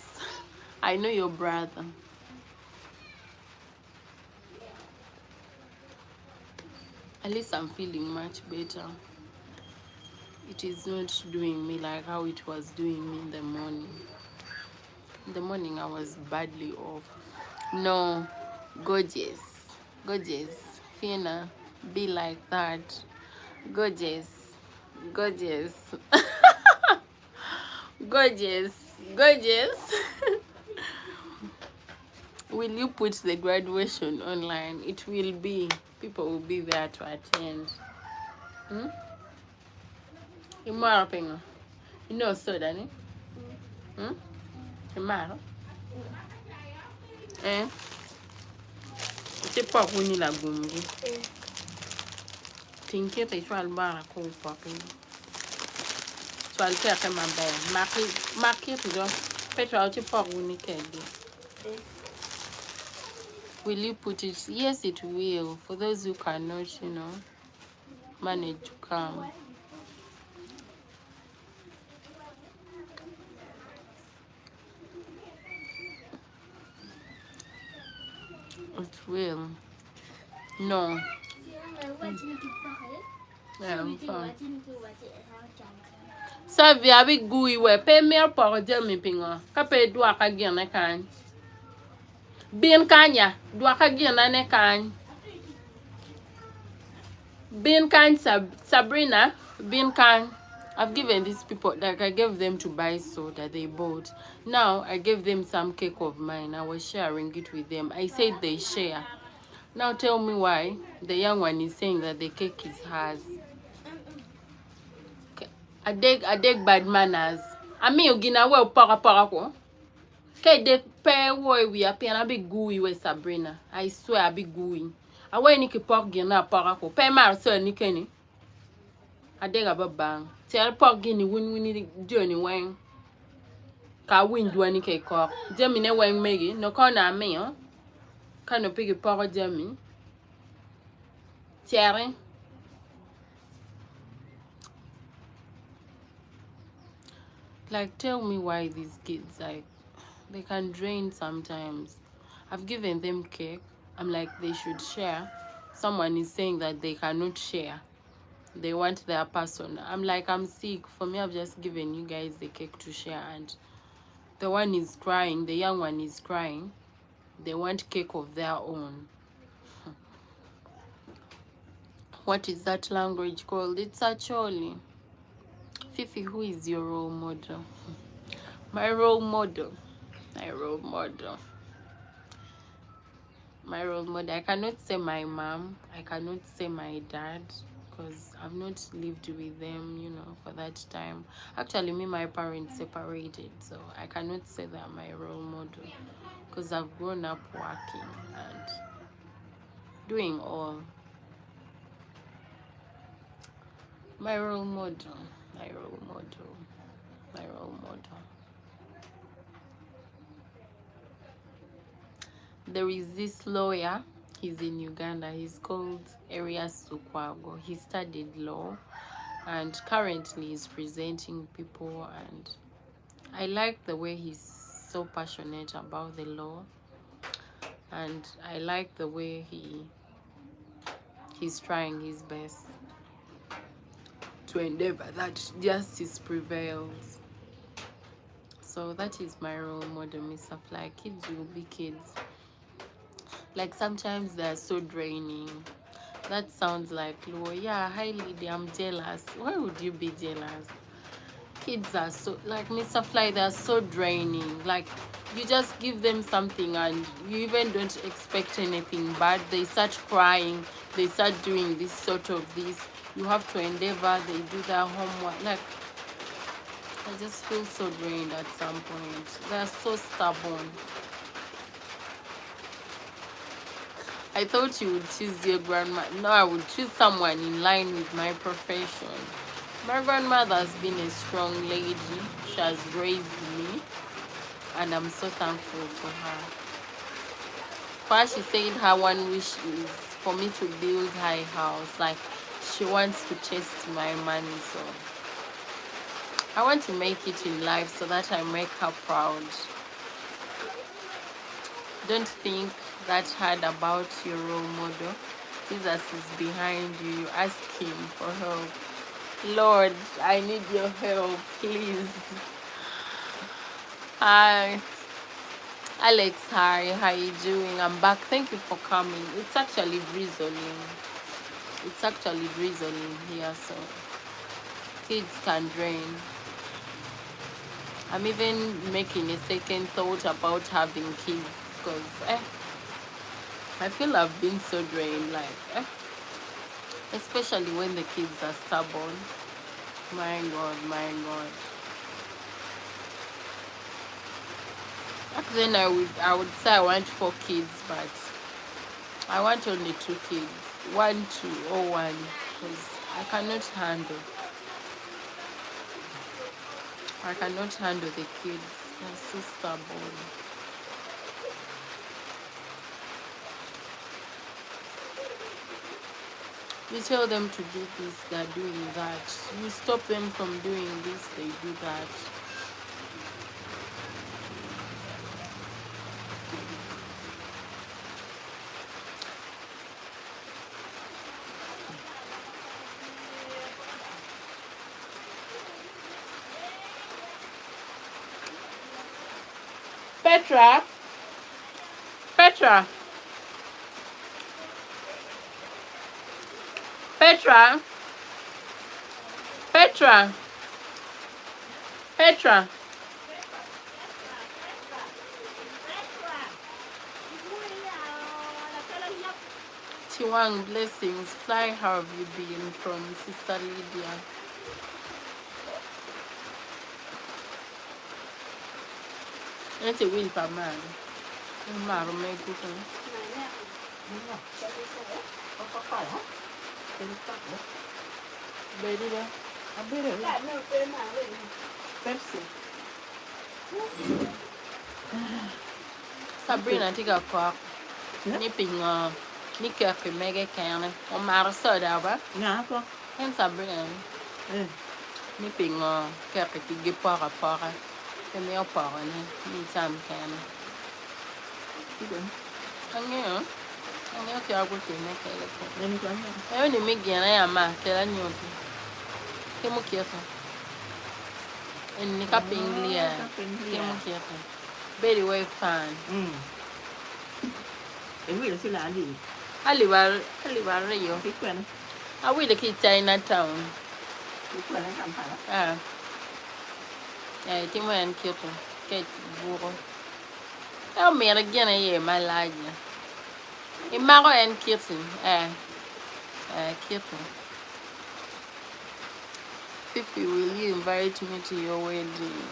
I know your brother. At least I'm feeling much better. It is not doing me like how it was doing me in the morning. In the morning, I was badly off. No, gorgeous. Gorgeous. Phiona, be like that. Gorgeous. Gorgeous. Gorgeous. Gorgeous. Will you put the graduation online? It will be. People will be there to attend. Imara penga. You know so, Danny? Imara? Eh? C'est pas pour ni la gombi. T'inquiète, tu vas le bar à quoi ou pas. Tu vas le faire comme ma belle. Marquez, tu dois. Petra, tu pas pour ni qu'elle. Will you put it? Yes, it will. For those who cannot, manage to come. It will. No. Ça vient avec goût, ouais. Paye meilleur pour dire mes pinga. Kapé doit kagir na kan. Bien kanya, doit kagir na ne kan. Bien kan Sabrina, bien kan. I've given these people, like I gave them to buy soda, they bought. Now I gave them some cake of mine. I was sharing it with them. I said they share. Now tell me why the young one is saying that the cake is hers. I dig bad manners. I mean, you gina well para ko. Okay, they pay way we appear a big gooey with Sabrina. I swear a big gooey. I want Nicky Pork gina para ko. Pay my son Nicky. I dig about bang. Tell Pork guinea when we need journey wang. Ka win do any cake cock. Jemmy wang Maggie. No corner me, huh? Can you pick a power Jemmy? Thierry. Like, tell me why these kids, like, they can drain sometimes. I've given them cake. I'm like, they should share. Someone is saying that they cannot share. They want their person. I'm like, I'm sick. For me, I've just given you guys the cake to share. And the one is crying. The young one is crying. They want cake of their own. What is that language called? It's Acholi. Fifi, who is your role model? My role model. My role model. My role model. I cannot say my mom. I cannot say my dad. Because I've not lived with them, for that time. Actually, my parents separated. So I cannot say that my role model. Because I've grown up working and doing all. My role model. My role model. My role model. There is this lawyer. He's in Uganda. He's called Arias Lukwago. He studied law and currently is presenting people, and I like the way he's so passionate about the law, and I like the way he's trying his best to endeavor that justice prevails. So that is my role model, Mr. Fly. Kids will be kids. Like, sometimes they're so draining. That sounds like, oh yeah, hi lady, I'm jealous. Why would you be jealous? Kids are so, like Mr. Fly, they're so draining. Like, you just give them something and you even don't expect anything bad. They start crying, they start doing this sort of this. You have to endeavor, they do their homework. Like, I just feel so drained at some point. They're so stubborn. I thought you would choose your grandma. No, I would choose someone in line with my profession. My grandmother has been a strong lady. She has raised me, and I'm so thankful to her. First, she said her one wish is for me to build her house. Like, she wants to chase my money, so I want to make it in life so that I make her proud. Don't think that hard about your role model. Jesus is behind you. Ask him for help. Lord, I need your help, please. Hi, Alex. Hi, how you doing? I'm back. Thank you for coming. It's actually drizzling. It's actually drizzling here, so kids can drain. I'm even making a second thought about having kids because I feel I've been so drained, like especially when the kids are stubborn. My God, my God. Back then I would say I want 4 kids, but I want only 2 kids. 1, 2, or 1, because I cannot handle the kids. They're so stubborn. You tell them to do this, they're doing that. You stop them from doing this, they do that. Petra, Petra, Petra, Petra, Petra. Tiwang, blessings. Fly, how have you been? From Sister Lydia. It's a will per man. Sabrina, take a cock. Nipping ni köpke mega kerne. Och Mara söder va? Ja, så. En Sabrina. Nipping köpke till para. Det är mer para ni sam kerne. Angeo. Angeo kya go till me kele. Den kan jag. Jag ni mig gärna jag ma kela ni oki. Det mo kieto. En ni kapinglia. Det mo kieto. Very well fun. Em biết là sẽ là gì? Alibar Rio. Cái quen. I will keep Chinatown. Cái quen nó làm phải. I think man kyoto. Get buro. Eu me again a my lodge. In Maro and Kirton. Kirton. Fifi, will you invite me to your wedding?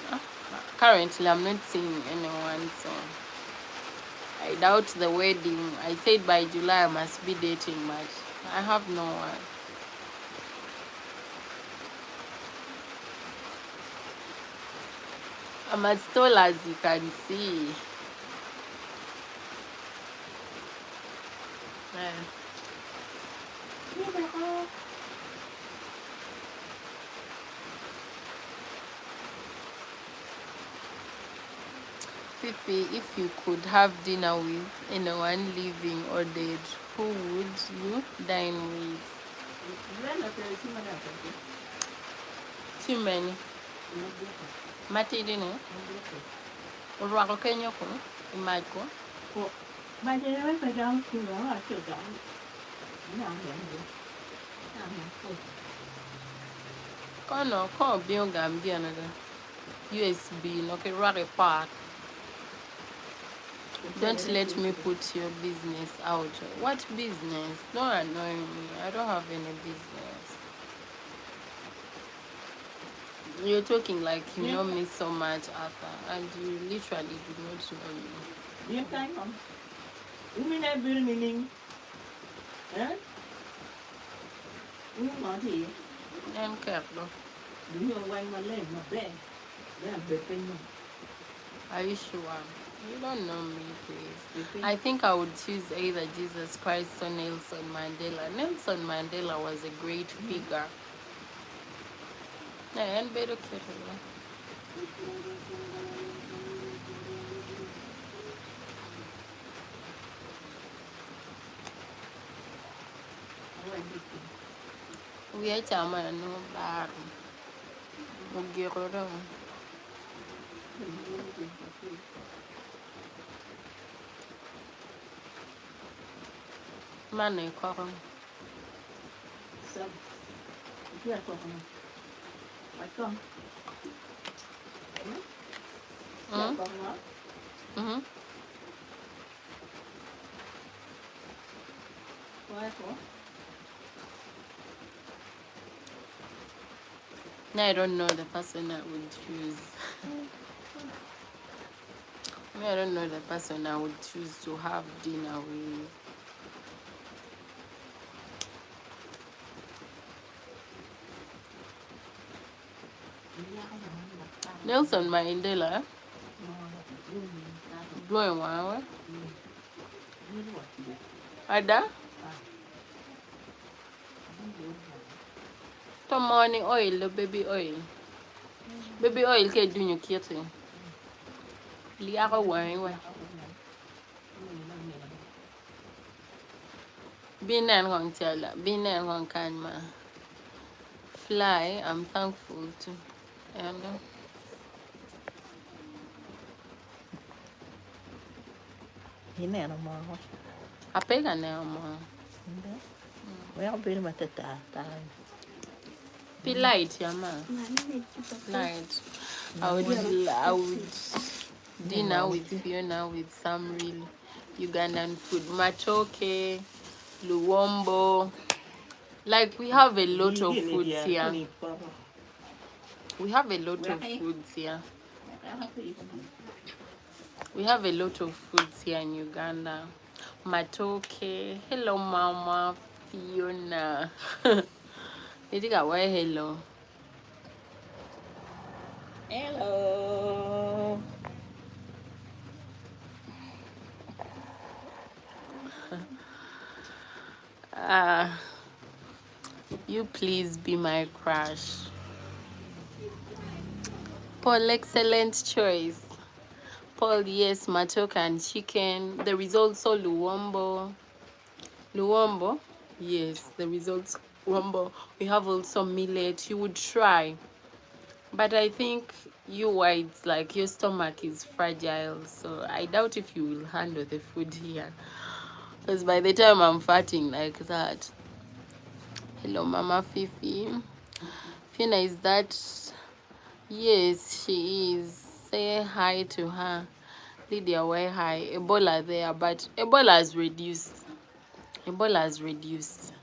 Currently, I'm not seeing anyone, so I doubt the wedding. I said by July I must be dating, but I have no one. I'm as tall as you can see. Fifi, if you could have dinner with anyone living or dead, who would you dine with? Too many. Mati dine? Urwako kenyo ko? Imako? Ba chị nói phải đâu, chị nói là chị chọn. Nào vậy gì? Nào vậy? Kono biyo Gambia na USB no ke rare part. Don't let me put your business out. What business? Don't annoy me. I don't have any business. You're talking like you know me so much, Arthur, and you literally do not know me. Điên cái không? Mình này bên mình hả? Nhưng mà thì I'm careful. đúng rồi quanh mà lên mà bè là bề bên mà Are you sure? You don't know me, please. I think I would choose either Jesus Christ or Nelson Mandela. Nelson Mandela was a great figure. Yeah, and better careful. We are Chama no bar. Mugiro. Man, Corum. sao chưa còn phải con con nó quay của I don't know the person I would choose. I don't know the person I would choose to have dinner with. Nelson Mandela. Blowing one. Ada? Tomorrow oil, baby oil. Baby oil ke dunyo kiti. Liaka wine. Binan hong tela. Binan hong kanma. Fly, I'm thankful to. And thế này nó mò I pay ka now, ma. well bên mà ta Be light, yeah, ma. Light. I would dinner with Phiona with some real Ugandan food. Matoke, luwombo. Like we have a lot of foods here. We have a lot of foods here. We have a lot of foods here in Uganda. Matoke. Hello, Mama Phiona. Why hello? hello You please be my crush. Paul, excellent choice. Paul, yes, matoke and chicken. There is also luwombo. Luwombo? Yes, there is also luwombo. We have also millet. You would try. But I think you whites, like your stomach is fragile. So I doubt if you will handle the food here. Because by the time I'm farting like that. Hello, Mama Fifi. Fiona, is that? Yes, she is. Say hi to her. Lydia, why hi? Ebola there, but Ebola has reduced. Ebola has reduced.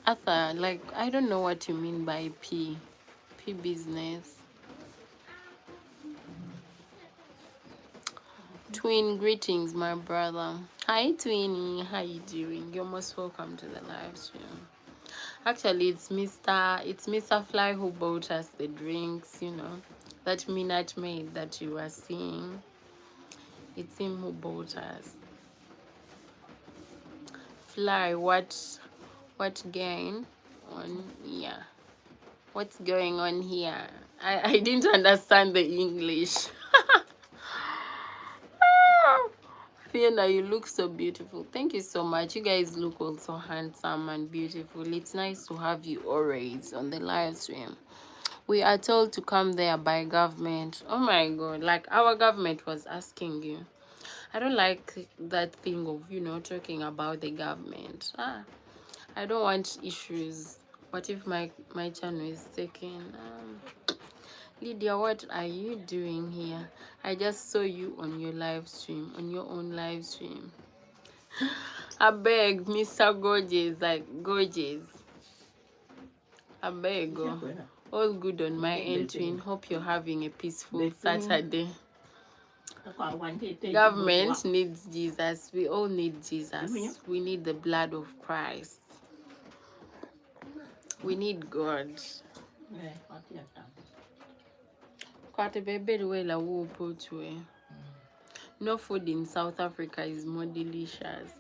Arthur, like, I don't know what you mean by P. P business. Twin, greetings, my brother. Hi, Twinnie. How you doing? You're most welcome to the live stream. Actually, it's Mr. Fly who bought us the drinks, you know. That Minute Maid that you are seeing. It's him who bought us. Fly, what going on here? What's going on here? I didn't understand the English. Fiona, you look so beautiful. Thank you so much. You guys look also handsome and beautiful. It's nice to have you always on the live stream. We are told to come there by government. Oh my God, like our government was asking you. I don't like that thing of, you know, talking about the government. I don't want issues. What if my channel is taken? Lydia, what are you doing here? I just saw you on your live stream, on your own live stream. I beg, Mr. Gorgeous, like gorgeous. I beg. All good on my end, twin. Hope you're having a peaceful Saturday. Government needs Jesus. We all need Jesus. We need the blood of Christ. We need God. No food in South Africa is more delicious.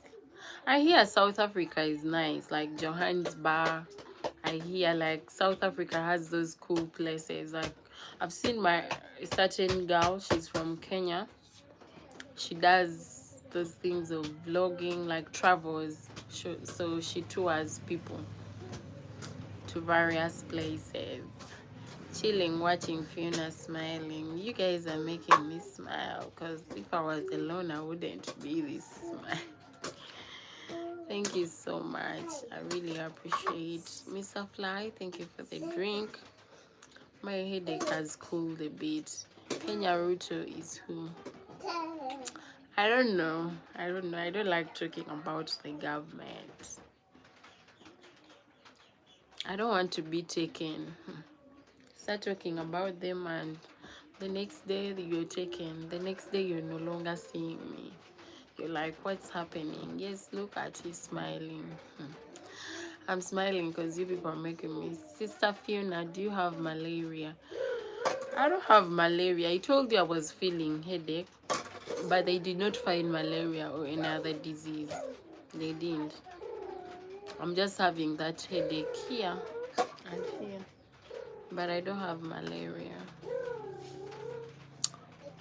I hear South Africa is nice, like Johannesburg. I hear like South Africa has those cool places. Like I've seen a certain girl, she's from Kenya. She does those things of vlogging, like travels. So she tours people to various places. Chilling, watching Fiona smiling. You guys are making me smile, because if I was alone, I wouldn't be this smile. Thank you so much. I really appreciate. Mr. Fly, thank you for the drink. My headache has cooled a bit. Kenya Ruto is who? I don't know. I don't like talking about the government. I don't want to be taken. Start talking about them and the next day you're taken. The next day you're no longer seeing me. You're like, what's happening? Yes, look at you smiling. I'm smiling because you people are making me. Sister Fiona, do you have malaria? I don't have malaria. I told you I was feeling headache, but they did not find malaria or any other disease. They didn't. I'm just having that headache here and here. But I don't have malaria.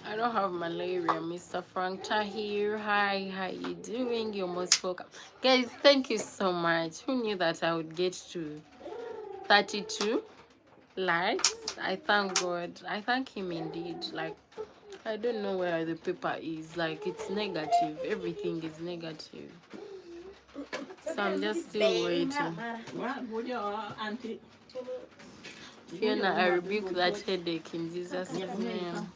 I don't have malaria. Mr. Frank Tahir, hi, how you doing? You're most welcome. Guys, thank you so much. Who knew that I would get to 32 likes? I thank God. I thank him indeed. Like, I don't know where the paper is. Like, it's negative. Everything is negative. So I'm just still waiting. Fiona, I rebuke that headache in Jesus' name.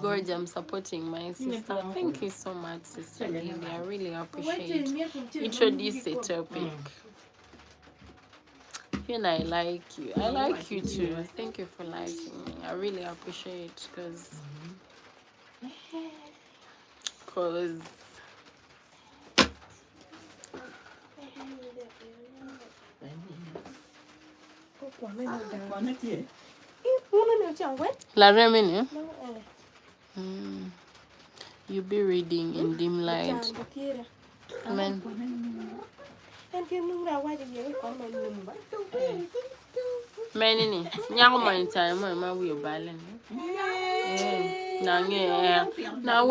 Gorge, I'm supporting my sister. Thank you so much, Sister Lily. I really appreciate it. Introduce the topic. Fiona, I like you. I like you too. Thank you for liking me. I really appreciate it because La Remini? You be reading in dim light. Amen. Menini, nyako man time ma we balance. Na